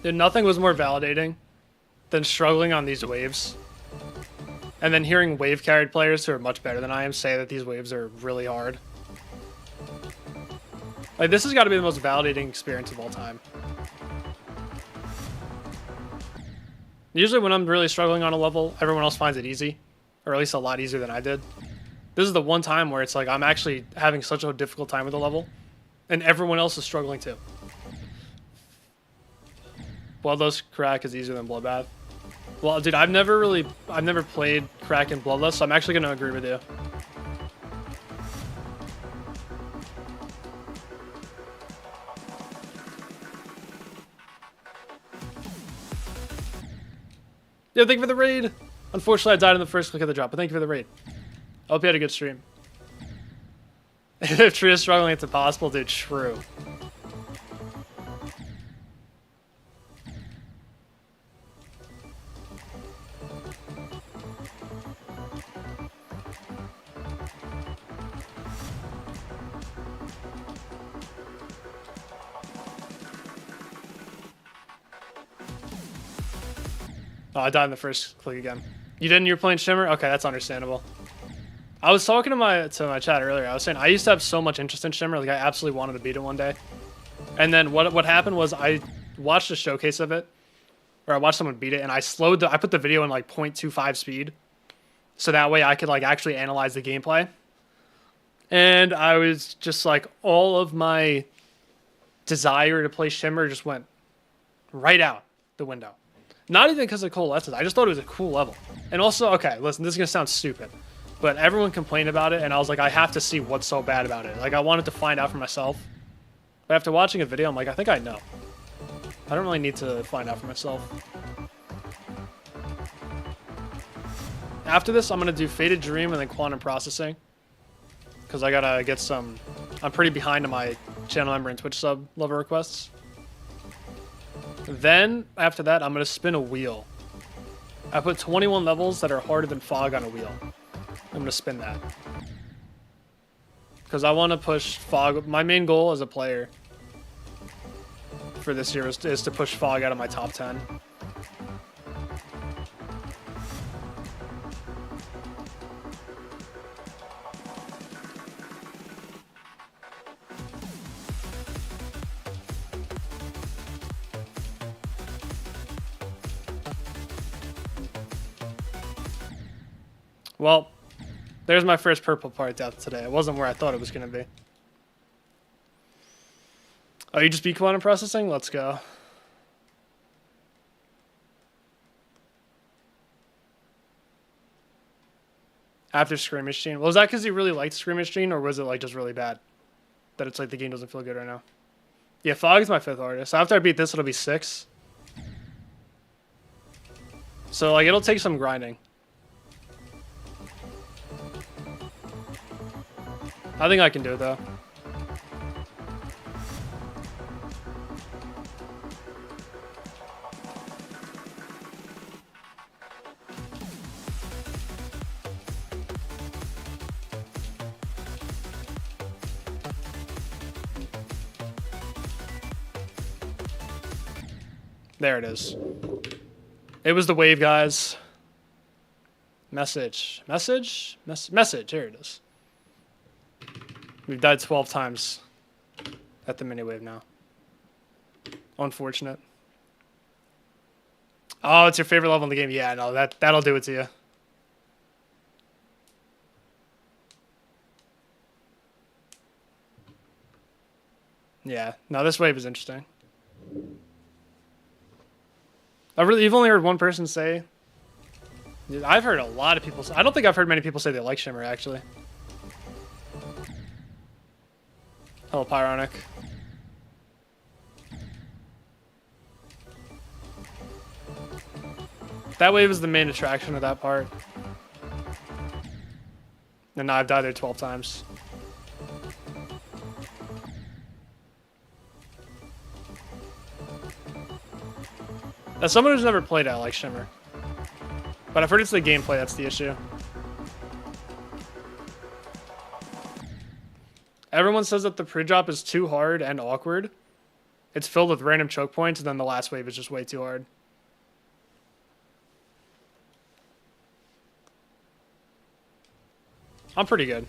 Dude, nothing was more validating than struggling on these waves. And then hearing wave carried players who are much better than I am say that these waves are really hard. Like, this has got to be the most validating experience of all time. Usually when I'm really struggling on a level, everyone else finds it easy. Or at least a lot easier than I did. This is the one time where it's like I'm actually having such a difficult time with the level. And everyone else is struggling too. Bloodlust Crack is easier than Bloodbath. Well, dude, I've never played Crack and Bloodlust, so I'm actually gonna agree with you. Yeah, thank you for the raid. Unfortunately, I died in the first click of the drop, but thank you for the raid. I hope you had a good stream. If Tree is struggling, it's impossible, dude. True. Oh, I died in the first click again. You didn't? You're playing Shimmer? Okay, that's understandable. I was talking to my chat earlier. I was saying I used to have so much interest in Shimmer. Like, I absolutely wanted to beat it one day. And then what happened was I watched a showcase of it, or I watched someone beat it, and I put the video in like 0.25 speed, so that way I could like actually analyze the gameplay. And I was just like, all of my desire to play Shimmer just went right out the window. Not even because of coalescence. I just thought it was a cool level. And also, okay, listen, this is going to sound stupid. But everyone complained about it, and I was like, I have to see what's so bad about it. Like, I wanted to find out for myself. But after watching a video, I'm like, I think I know. I don't really need to find out for myself. After this, I'm going to do Faded Dream and then Quantum Processing. Because I got to get some... I'm pretty behind on my channel member and Twitch sub level requests. Then, after that, I'm going to spin a wheel. I put 21 levels that are harder than Fog on a wheel. I'm going to spin that. Because I want to push Fog. My main goal as a player for this year is to push Fog out of my top 10. Well, there's my first purple part death today. It wasn't where I thought it was going to be. Oh, you just beat quantum processing? Let's go. After Scream Machine. Well, was that because you really liked Scream Machine, or was it like just really bad? That it's like the game doesn't feel good right now? Yeah, Fog is my 5th hardest. So after I beat this, it'll be 6. So like it'll take some grinding. I think I can do it, though. There it is. It was the wave, guys. Message. Message? Message. Here it is. We've died 12 times at the mini wave now. Unfortunate. Oh, it's your favorite level in the game? Yeah, no, that'll do it to you. Yeah, no, this wave is interesting. You've only heard one person say. I've heard a lot of people say. I don't think I've heard many people say they like Shimmer, actually. Hello, Pyronic. That wave is the main attraction of that part. And now I've died there 12 times. As someone who's never played it, I like Shimmer. But I've heard it's the gameplay that's the issue. Everyone says that the pre-drop is too hard and awkward. It's filled with random choke points, and then the last wave is just way too hard. I'm pretty good.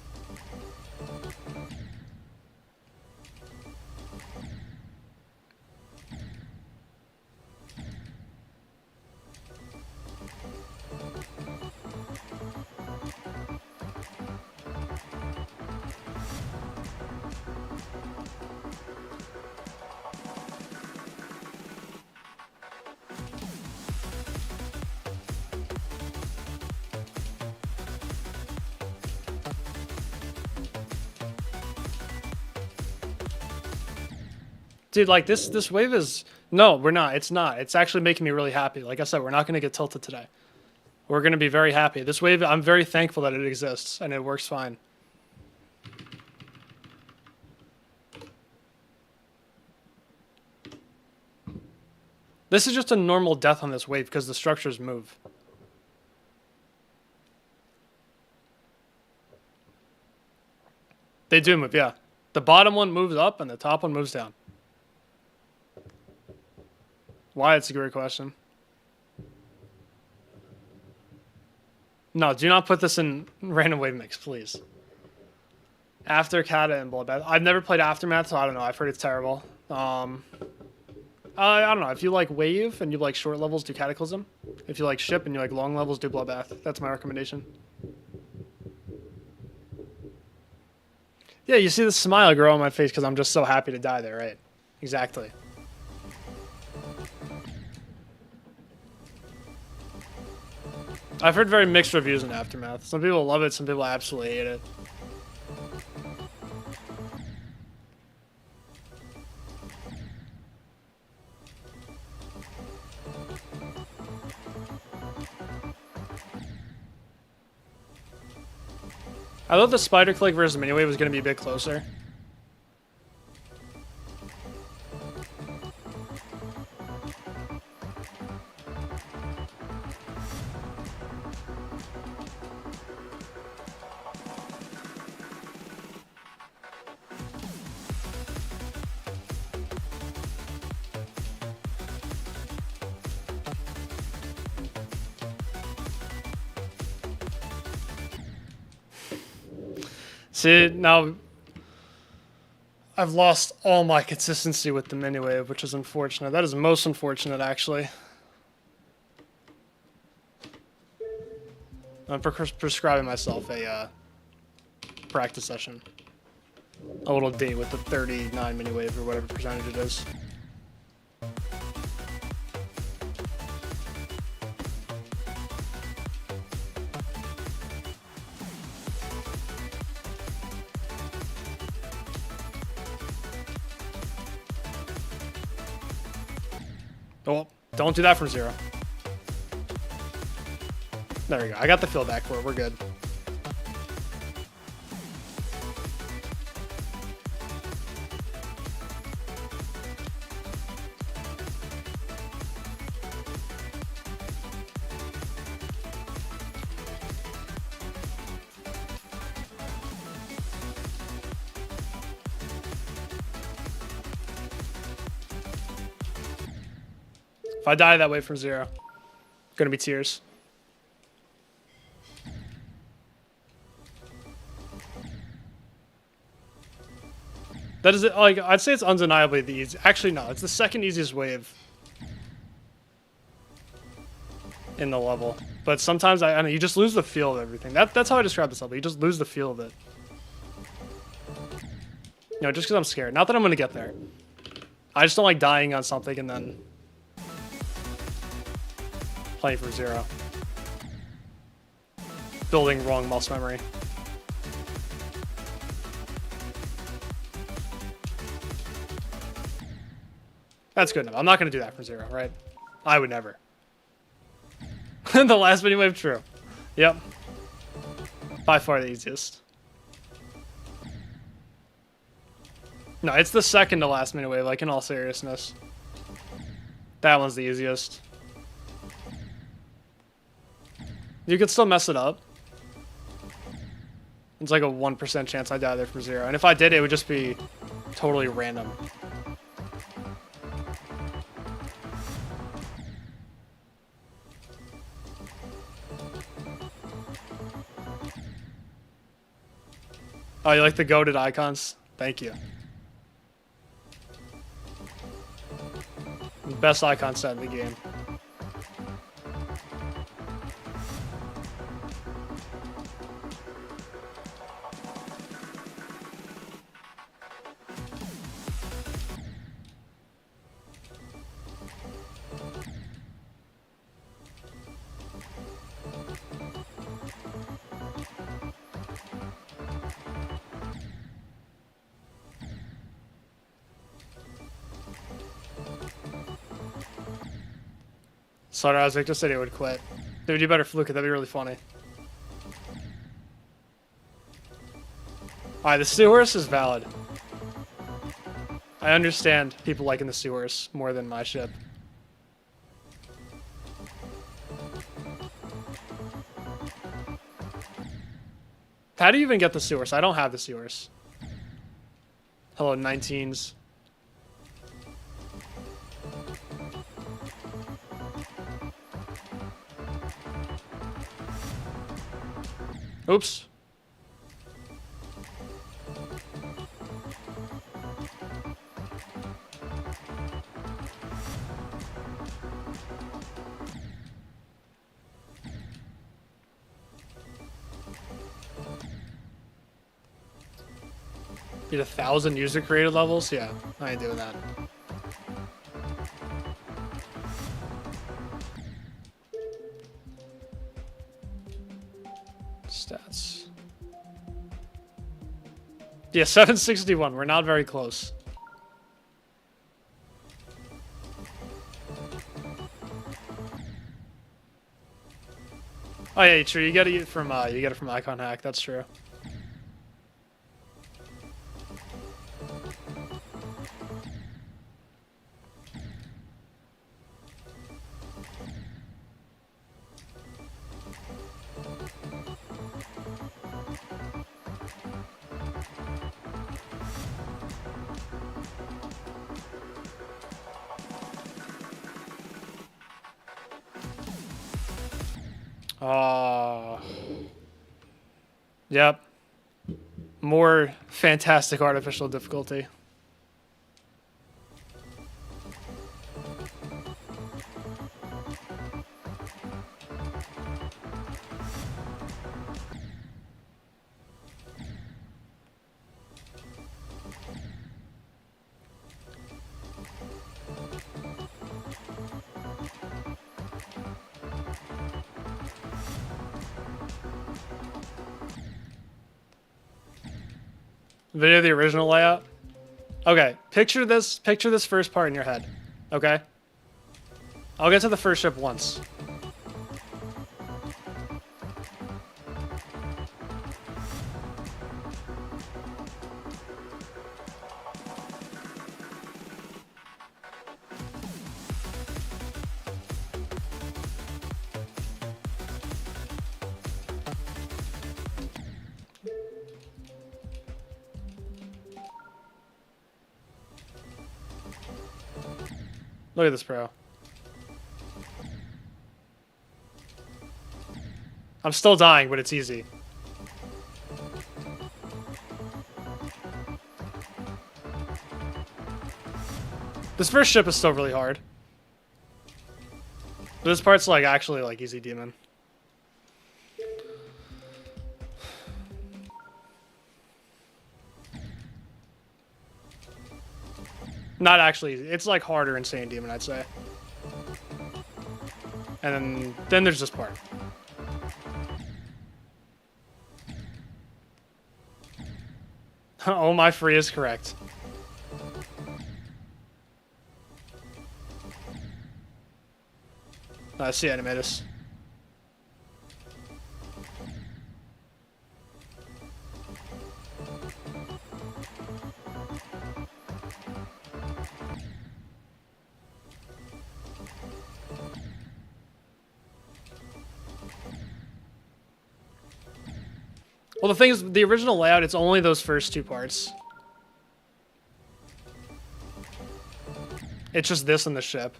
Dude, like this wave is... No, we're not. It's not. It's actually making me really happy. Like I said, we're not going to get tilted today. We're going to be very happy. This wave, I'm very thankful that it exists, and it works fine. This is just a normal death on this wave because the structures move. They do move, yeah. The bottom one moves up and the top one moves down. Why? It's a great question. No, do not put this in random wave mix, please. After Kata and Bloodbath. I've never played Aftermath, so I don't know. I've heard it's terrible. I don't know. If you like wave and you like short levels, do Cataclysm. If you like ship and you like long levels, do Bloodbath. That's my recommendation. Yeah, you see the smile grow on my face because I'm just so happy to die there, right? Exactly. I've heard very mixed reviews in Aftermath. Some people love it, some people absolutely hate it. I thought the spider click versus miniwave was going to be a bit closer. See, now I've lost all my consistency with the miniwave, which is unfortunate. That is most unfortunate, actually. I'm prescribing myself a practice session. A little date with the 39 miniwave or whatever percentage it is. Oh, don't do that from 0. There we go. I got the feel back for it. We're good. If I die that way from 0, gonna be tears. That is it. Like, I'd say it's undeniably the easy. Actually, no, it's the second easiest wave in the level. But sometimes I know you just lose the feel of everything. That's how I describe this level. You just lose the feel of it. You know, just because I'm scared. Not that I'm gonna get there. I just don't like dying on something and then playing from 0. Building wrong muscle memory. That's good enough. I'm not going to do that from 0, right? I would never. The last miniwave, true. Yep. By far the easiest. No, it's the second to last miniwave, like in all seriousness. That one's the easiest. You could still mess it up. It's like a 1% chance I die there from 0. And if I did, it would just be totally random. Oh, you like the goated icons? Thank you. Best icon set in the game. Sorry, Isaac just said he would quit. Dude, you better fluke it. That'd be really funny. Alright, the Seahorse is valid. I understand people liking the Seahorse more than my ship. How do you even get the Seahorse? I don't have the Seahorse. Hello, 19s. Oops. Beat 1,000 user created levels? Yeah, I ain't doing that. Stats. Yeah, 761. We're not very close. Oh yeah, true. You get it from Icon Hack. That's true. Yep. More fantastic artificial difficulty. Video the original layout. Okay, picture this first part in your head. Okay? I'll get to the first ship once. Look at this, bro. I'm still dying, but it's easy. This first ship is still really hard. But this part's like actually like easy demon. Not actually easy. It's like harder insane demon, I'd say. And then there's this part. Oh, my free is correct. I see animators. Well, the thing is, the original layout, it's only those first two parts. It's just this and the ship.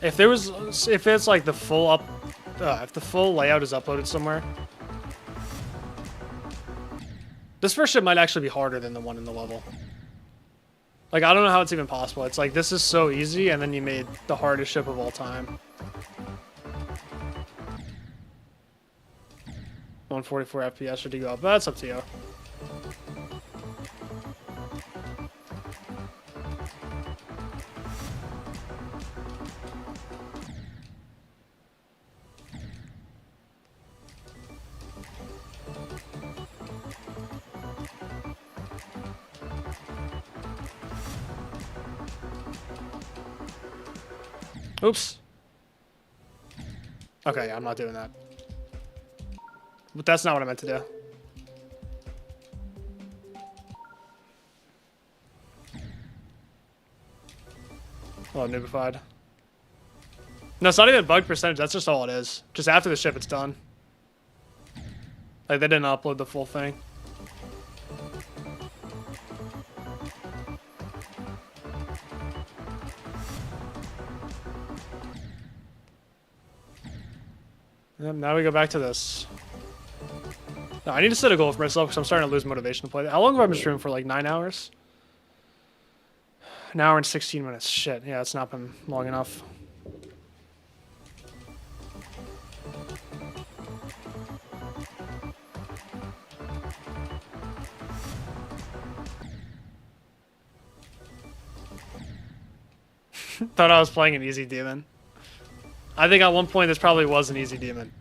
If it's like the full if the full layout is uploaded somewhere, this first ship might actually be harder than the one in the level. Like, I don't know how it's even possible. It's like, this is so easy, and then you made the hardest ship of all time. 144 FPS, or do you go up? That's up to you. Oops. Okay, yeah, I'm not doing that. But that's not what I meant to do. Oh, noobified. No, it's not even bug percentage. That's just all it is. Just after the ship, it's done. Like, they didn't upload the full thing. Yep, now we go back to this. No, I need to set a goal for myself because I'm starting to lose motivation to play. How long have I been streaming for? Like 9 hours? An hour and 16 minutes. Shit. Yeah, it's not been long enough. Thought I was playing an easy demon. I think at one point this probably was an easy demon.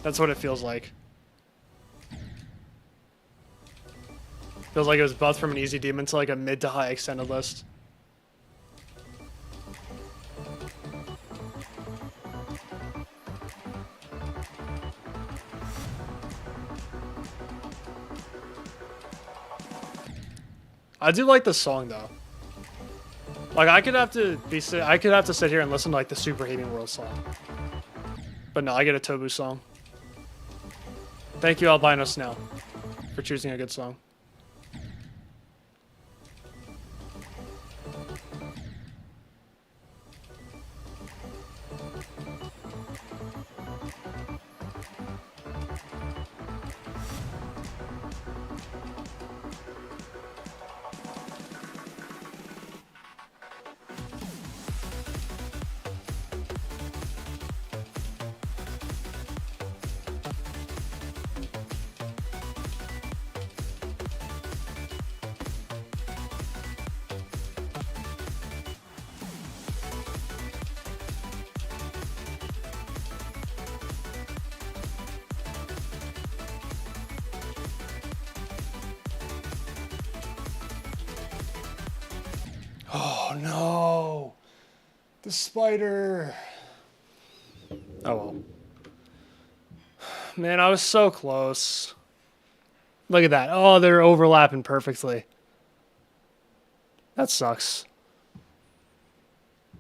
That's what it feels like. Feels like it was buffed from an easy demon to like a mid to high extended list. I do like this song though. Like I could have to sit here and listen to like the Superheating World song. But no, I get a Tobu song. Thank you, Albino Snail, for choosing a good song. Oh no! The spider! Oh well. Man, I was so close. Look at that. Oh, they're overlapping perfectly. That sucks.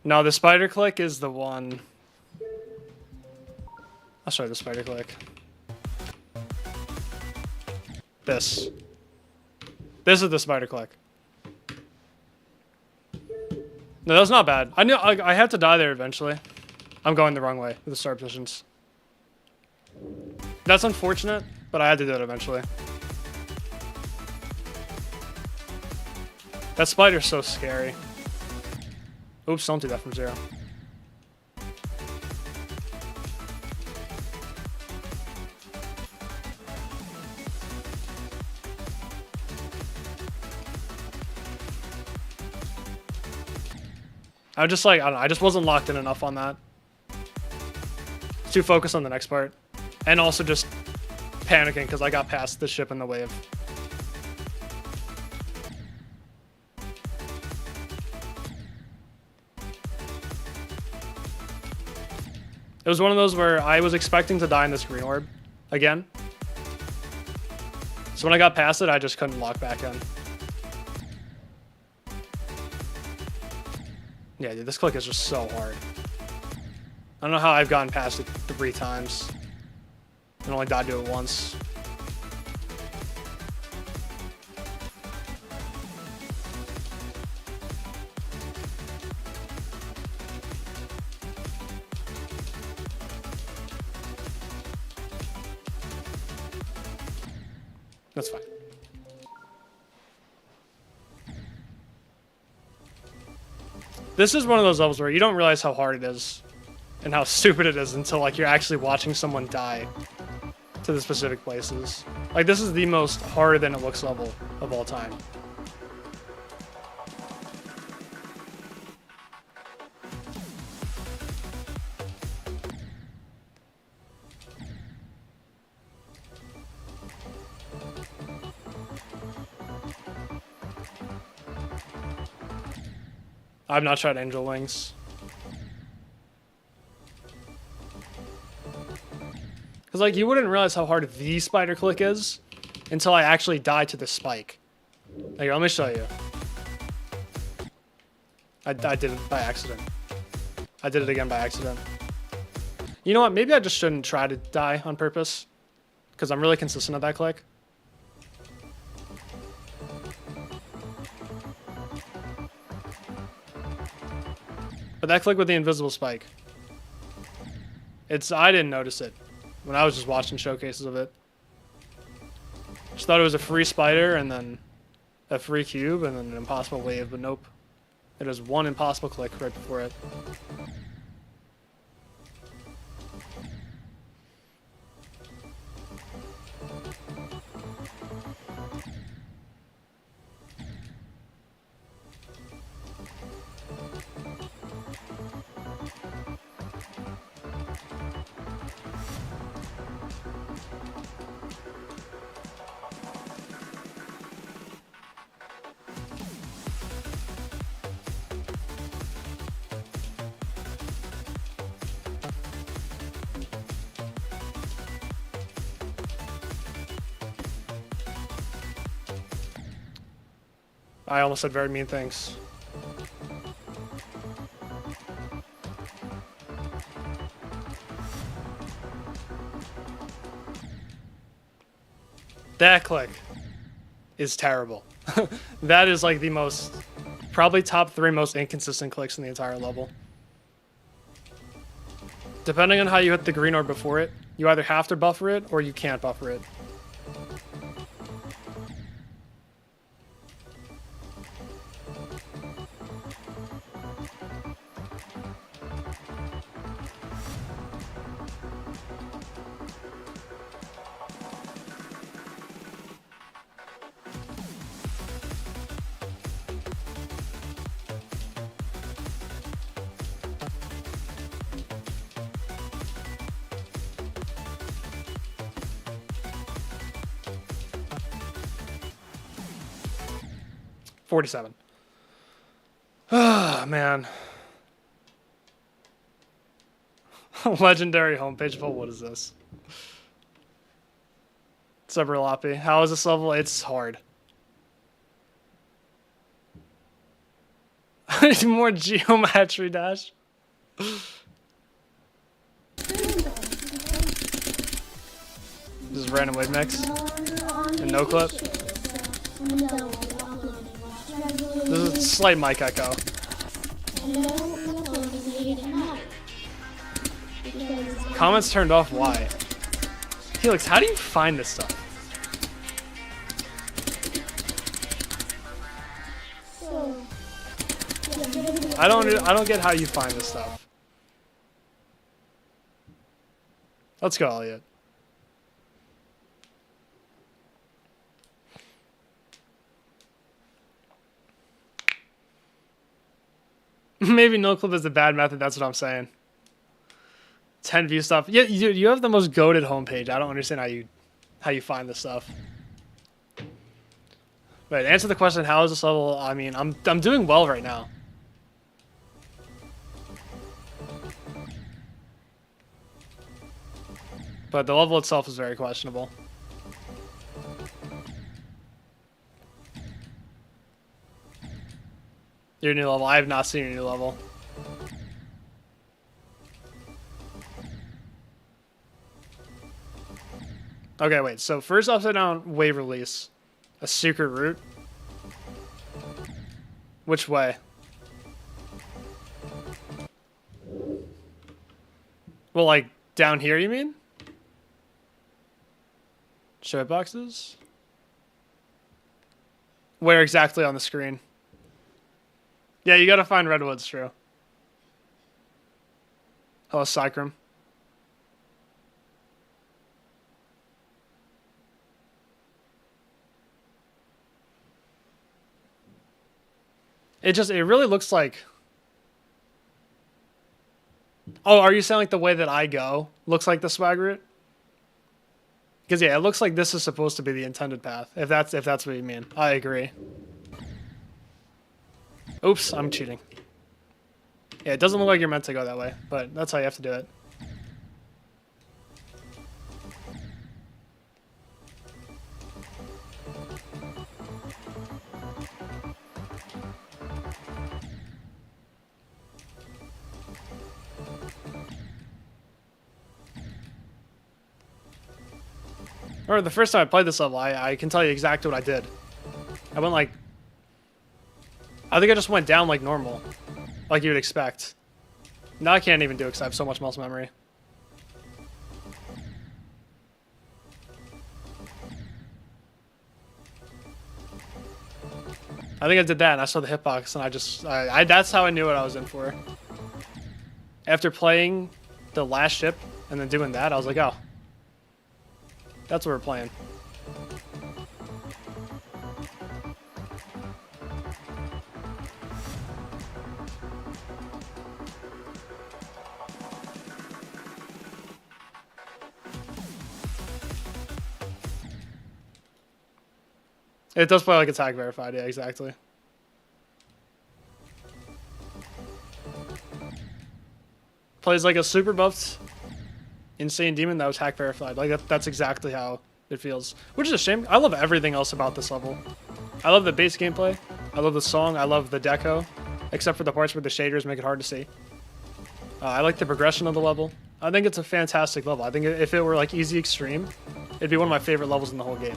No, the spider click is the one. I'll show you the spider click. This. This is the spider click. No, that's not bad. I knew I had to die there eventually. I'm going the wrong way with the start positions. That's unfortunate, but I had to do it eventually. That spider's so scary. Oops, don't do that from zero. I just like, I don't know, I just wasn't locked in enough on that. Too focused on the next part. And also just panicking because I got past the ship in the wave. It was one of those where I was expecting to die in this green orb again. So when I got past it, I just couldn't lock back in. Yeah, dude, this click is just so hard. I don't know how I've gotten past it 3 times and only died to it once. That's fine. This is one of those levels where you don't realize how hard it is and how stupid it is until like you're actually watching someone die to the specific places. Like this is the most harder than it looks level of all time. I've not tried Angel Wings. Because, like, you wouldn't realize how hard the spider click is until I actually die to the spike. Here, let me show you. I did it by accident. I did it again by accident. You know what? Maybe I just shouldn't try to die on purpose. Because I'm really consistent at that click. But that click with the invisible spike. I didn't notice it when I was just watching showcases of it. Just thought it was a free spider and then a free cube and then an impossible wave, but nope. It was one impossible click right before it. I almost said very mean things. That click is terrible. That is like the most, probably top 3 most inconsistent clicks in the entire level. Depending on how you hit the green orb before it, you either have to buffer it or you can't buffer it. $47. Ah, man. Legendary homepage, but what is this? Subralapi. How is this level? It's hard. More geometry dash. This is random wave mix. And no clip. This is a slight mic echo. Comments turned off, why? Helix, how do you find this stuff? I don't get how you find this stuff. Let's go, Elliot. Maybe no clip is a bad method, that's what I'm saying. 10 view stuff. Yeah, you have the most goated homepage. I don't understand how you find this stuff. Wait, answer the question, how is this level? I mean, I'm doing well right now. But the level itself is very questionable. Your new level. I have not seen your new level. Okay, wait. So first upside down wave release. A secret route. Which way? Well, like down here, you mean? Show boxes? Where exactly on the screen? Yeah, you gotta find redwoods, true. Hello, Cycrum. It really looks like... Oh, are you saying like the way that I go looks like the swag route? Because yeah, it looks like this is supposed to be the intended path. If that's what you mean, I agree. Oops, I'm cheating. Yeah, it doesn't look like you're meant to go that way, but that's how you have to do it. Or the first time I played this level, I can tell you exactly what I did. I went like... I think I just went down like normal. Like you would expect. Now I can't even do it because I have so much muscle memory. I think I did that and I saw the hitbox and that's how I knew what I was in for. After playing the last ship and then doing that, I was like, oh. That's what we're playing. It does play like attack verified, yeah, exactly. Plays like a super buffed insane demon that was hack verified. Like that's exactly how it feels. Which is a shame. I love everything else about this level. I love the base gameplay. I love the song. I love the deco, except for the parts where the shaders make it hard to see. I like the progression of the level. I think it's a fantastic level. I think if it were like easy extreme, it'd be one of my favorite levels in the whole game.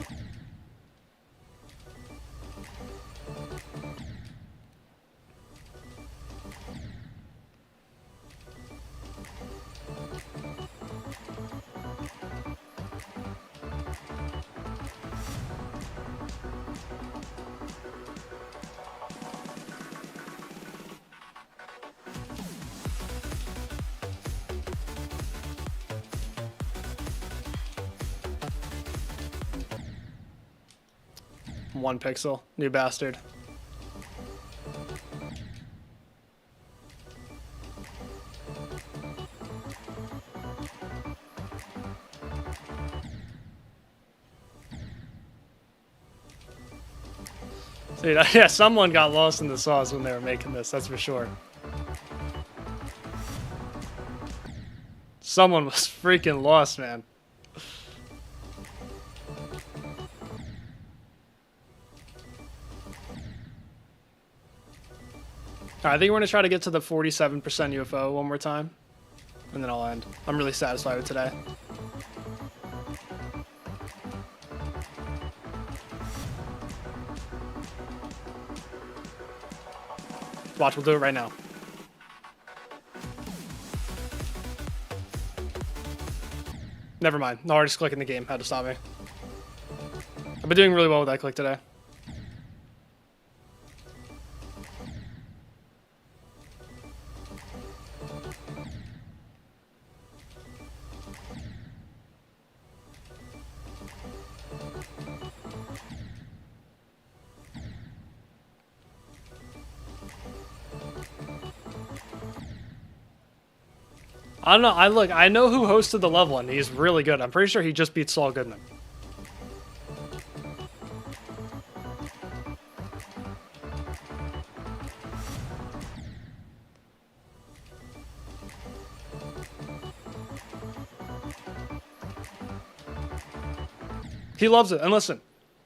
One pixel, new bastard. Dude, yeah, someone got lost in the sauce when they were making this, that's for sure. Someone was freaking lost, man. Alright, I think we're going to try to get to the 47% UFO one more time. And then I'll end. I'm really satisfied with today. Watch, we'll do it right now. Never mind. The hardest click in the game had to stop me. I've been doing really well with that click today. I don't know. I know who hosted the level, and he's really good. I'm pretty sure he just beat Saul Goodman. He loves it. And listen,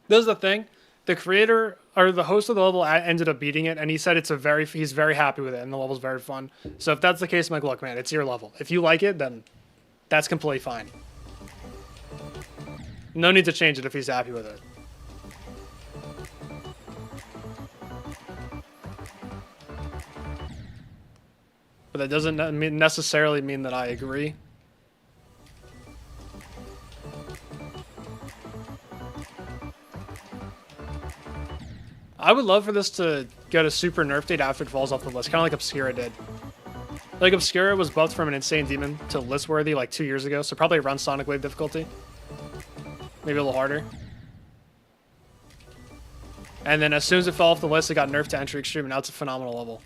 this is the thing. The creator or the host of the level ended up beating it, and he said he's very happy with it, and the level's very fun. So if that's the case, I'm like, look, man, it's your level. If you like it, then that's completely fine. No need to change it if he's happy with it. But that doesn't necessarily mean that I agree. I would love for this to get a super nerf date after it falls off the list, kind of like Obscura did. Like, Obscura was buffed from an insane demon to list-worthy like 2 years ago, so probably around Sonic Wave difficulty. Maybe a little harder. And then as soon as it fell off the list, it got nerfed to Entry Extreme, and now it's a phenomenal level.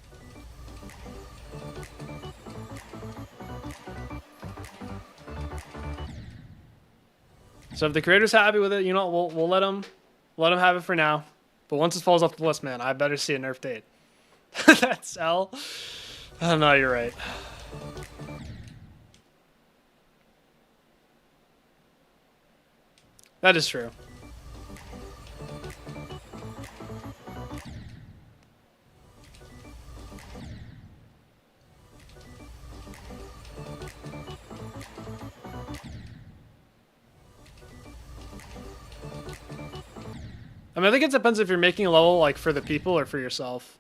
So if the creator's happy with it, you know, we'll let him have it for now. But once it falls off the list, man, I better see a nerf date. That's L. Oh, no, you're right. That is true. I mean, I think it depends if you're making a level like for the people or for yourself.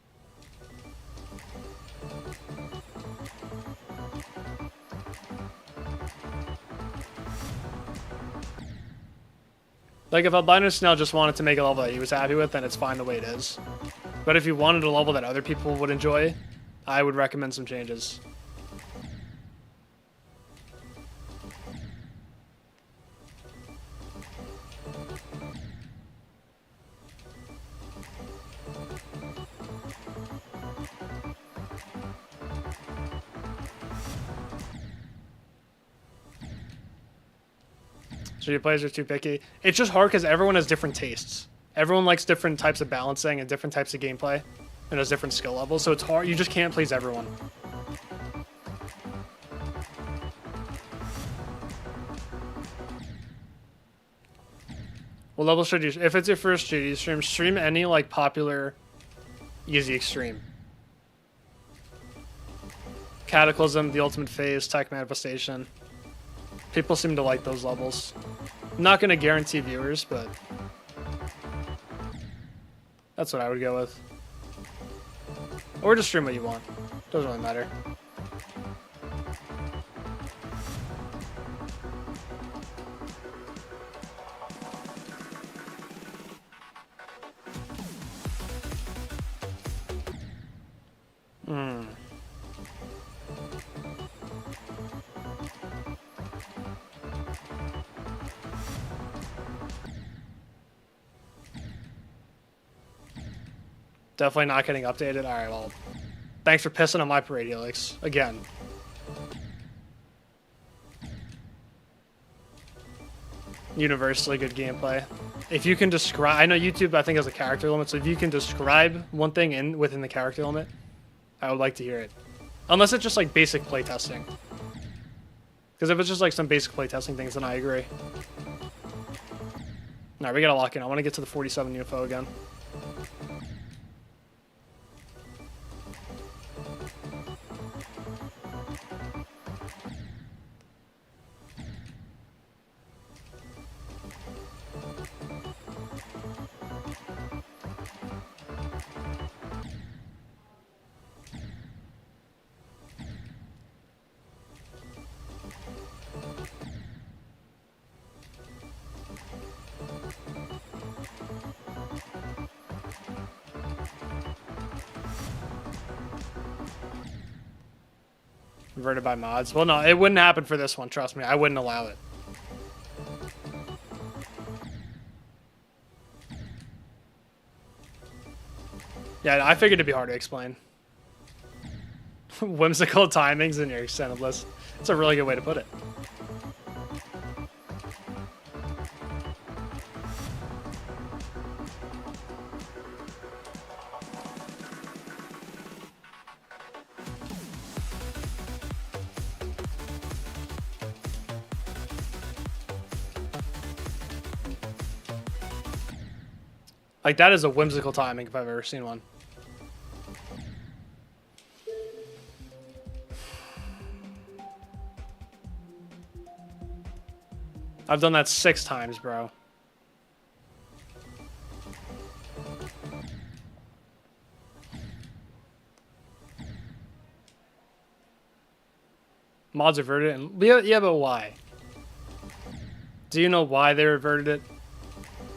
Like if Albino Snell just wanted to make a level that he was happy with, then it's fine the way it is. But if you wanted a level that other people would enjoy, I would recommend some changes. So your players are too picky. It's just hard because everyone has different tastes. Everyone likes different types of balancing and different types of gameplay, and has different skill levels. So it's hard. You just can't please everyone. What level should you? If it's your first GD stream, stream any like popular easy extreme. Cataclysm, the ultimate phase, tech manifestation. People seem to like those levels. I'm not going to guarantee viewers, but that's what I would go with. Or just stream what you want. Doesn't really matter. Definitely not getting updated. Alright, well, thanks for pissing on my parade, Helix. Again. Universally good gameplay. If you can describe... I know YouTube, I think, has a character limit, so if you can describe one thing within the character limit, I would like to hear it. Unless it's just, like, basic playtesting. Because if it's just, like, some basic playtesting things, then I agree. Alright, we gotta lock in. I want to get to the 47 UFO again. Converted by mods. Well, no, it wouldn't happen for this one. Trust me, I wouldn't allow it. Yeah, I figured it'd be hard to explain. Whimsical timings in your extended list. It's a really good way to put it. Like, that is a whimsical timing if I've ever seen one. I've done that 6 times, bro. Mods reverted it, and yeah, but why? Do you know why they reverted it?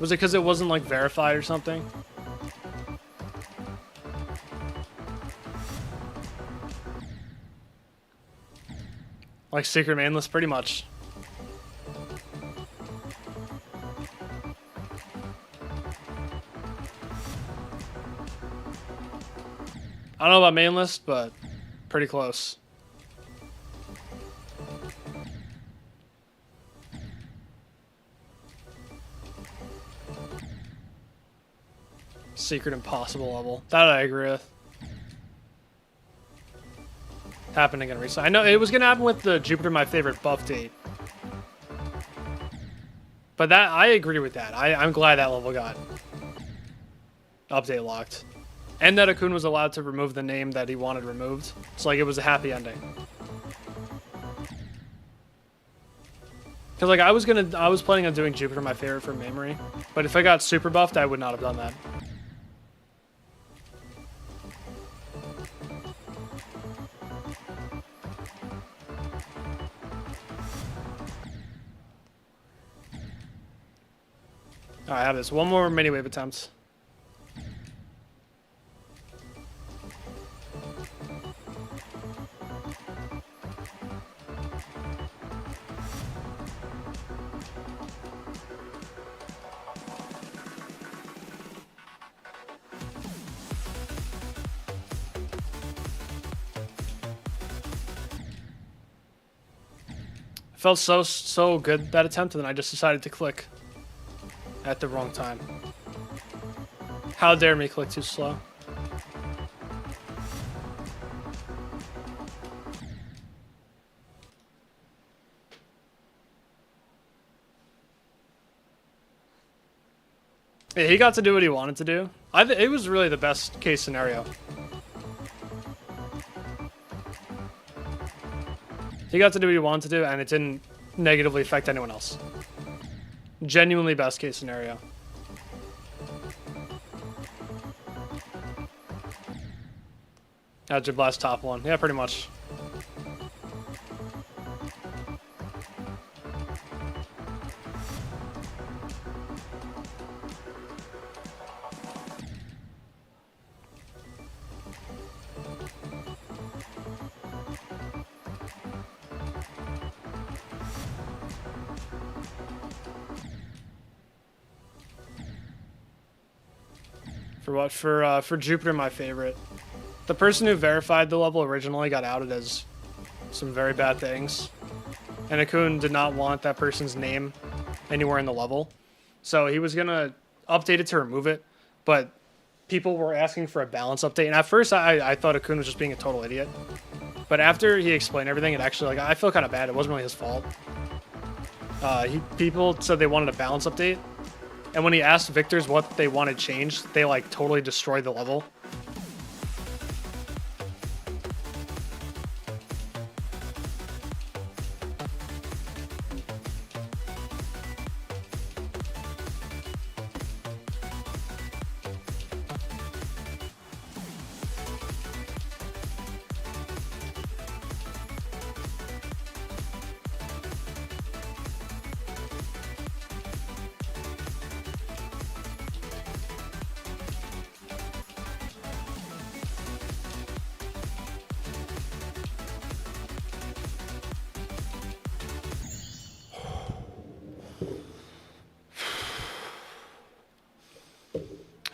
Was it because it wasn't, like, verified or something? Like secret main list, pretty much. I don't know about main list, but pretty close. Secret impossible level. That I agree with. Happened again recently. I know it was gonna happen with the Jupiter My Favorite buff date. But that I agree with that. I'm glad that level got update locked. And that Akun was allowed to remove the name that he wanted removed. So like it was a happy ending. Cause like I was planning on doing Jupiter My Favorite for memory. But if I got super buffed, I would not have done that. Alright, I have this. One more mini wave attempt. It felt so good that attempt, and then I just decided to click at the wrong time. How dare me click too slow? Yeah, he got to do what he wanted to do. It was really the best case scenario. He got to do what he wanted to do, and it didn't negatively affect anyone else. Genuinely best case scenario. Azure Blast top one. Yeah, pretty much. For what? For Jupiter, my favorite. The person who verified the level originally got outed as some very bad things. And Akun did not want that person's name anywhere in the level. So he was going to update it to remove it. But people were asking for a balance update. And at first, I thought Akun was just being a total idiot. But after he explained everything, it actually, like, I feel kind of bad. It wasn't really his fault. People said they wanted a balance update. And when he asked Victors what they wanted changed, they, like, totally destroyed the level.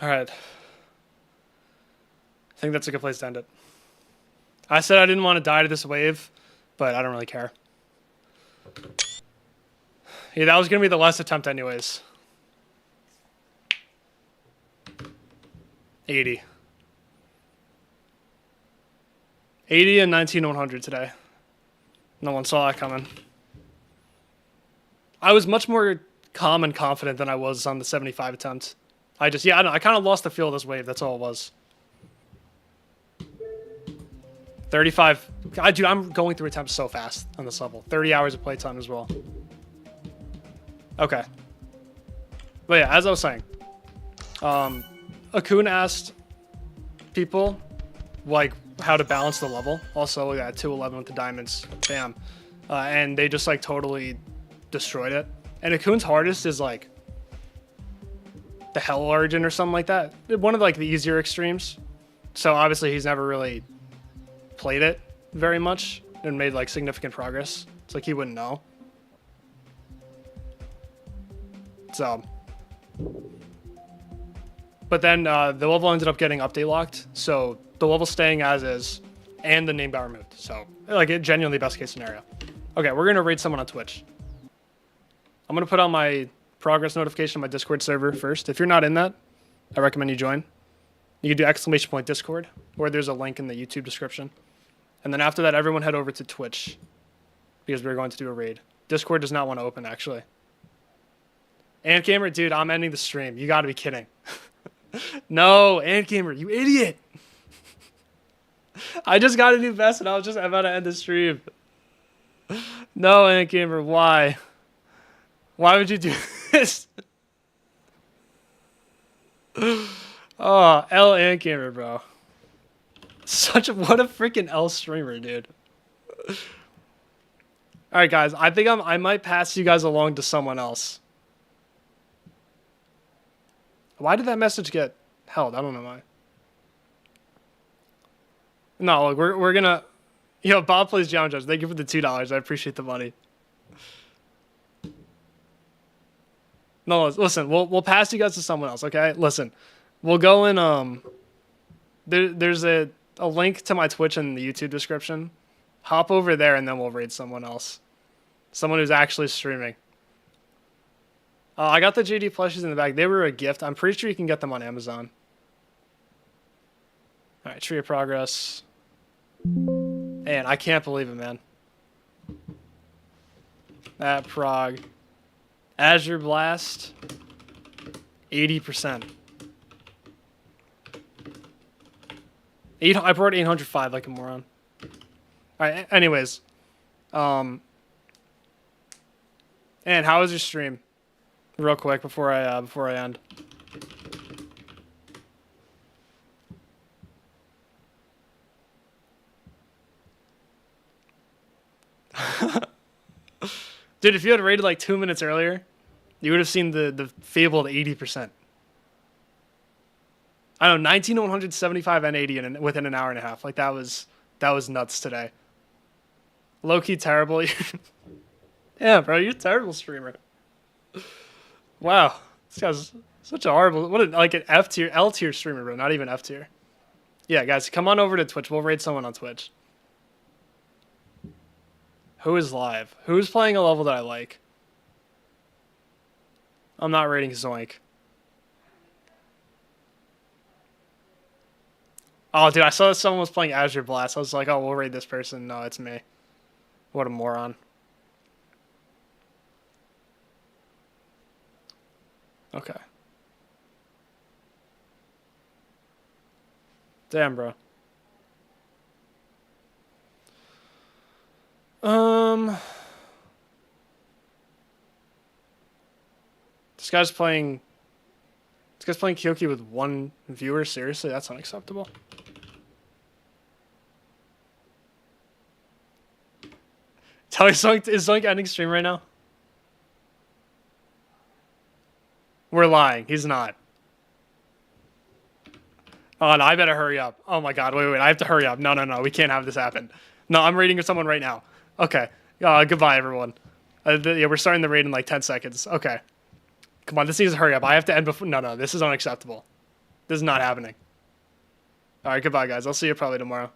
All right. I think that's a good place to end it. I said I didn't want to die to this wave, but I don't really care. Yeah, that was going to be the last attempt anyways. 80. 80 and 19-100 today. No one saw that coming. I was much more calm and confident than I was on the 75 attempt. I don't know, I kind of lost the feel of this wave. That's all it was. 35. God, dude, I'm going through attempts so fast on this level. 30 hours of playtime as well. Okay. But yeah, as I was saying, Akun asked people, like, how to balance the level. Also, we got 211 with the diamonds. Bam. And they just, like, totally destroyed it. And Akun's hardest is, like, the Hell Origin or something like that. One of, like, the easier extremes. So, obviously, he's never really played it very much and made, like, significant progress. It's like he wouldn't know. So. But then the level ended up getting update locked. So, the level's staying as is and the name got removed. So, like, it genuinely best case scenario. Okay, we're going to raid someone on Twitch. I'm going to put on my progress notification on my Discord server first. If you're not in that, I recommend you join. You can do !Discord, or there's a link in the YouTube description. And then after that, everyone head over to Twitch, because we're going to do a raid. Discord does not want to open, actually. And Gamer, dude, I'm ending the stream. You got to be kidding. No, and Gamer, you idiot. I just got a new vest, and I was just about to end the stream. No, and Gamer, why? Why would you do this? Oh, L and Gamer, bro. What a freaking L streamer, dude. All right, guys. I think I might pass you guys along to someone else. Why did that message get held? I don't know why. No, look, we're gonna. Yo, Bob plays John Judge. Thank you for the $2. I appreciate the money. No, listen. We'll pass you guys to someone else. Okay, listen. We'll go in. There's a link to my Twitch in the YouTube description. Hop over there, and then we'll raid someone else. Someone who's actually streaming. I got the JD plushies in the bag. They were a gift. I'm pretty sure you can get them on Amazon. All right, Tree of Progress. Man, I can't believe it, man. At Prague. Azure Blast. 80%. I brought 805 like a moron. Alright, anyways. And how was your stream? Real quick before I end. Dude, if you had rated like 2 minutes earlier, you would have seen the fabled 80%. I don't know, 19 to 175 and 80 within an hour and a half. Like that was nuts today. Low key terrible. Yeah, bro, you're a terrible streamer. Wow, this guy's such a horrible. Like an F tier, L tier streamer, bro. Not even F tier. Yeah, guys, come on over to Twitch. We'll raid someone on Twitch. Who is live? Who's playing a level that I like? I'm not raiding Zoink. Oh, dude, I saw that someone was playing Azure Blast. I was like, oh, we'll raid this person. No, it's me. What a moron. Okay. Damn, bro. This guy's playing Kyoki with 1 viewer. Seriously, that's unacceptable. Tell me, Zoink, is Zoink ending stream right now? We're lying. He's not. Oh, no, I better hurry up. Oh, my God. Wait. I have to hurry up. No. We can't have this happen. No, I'm raiding someone right now. Okay. Goodbye, everyone. Yeah, we're starting the raid in like 10 seconds. Okay. Come on, this needs to hurry up. I have to end before... No, this is unacceptable. This is not happening. All right, goodbye, guys. I'll see you probably tomorrow.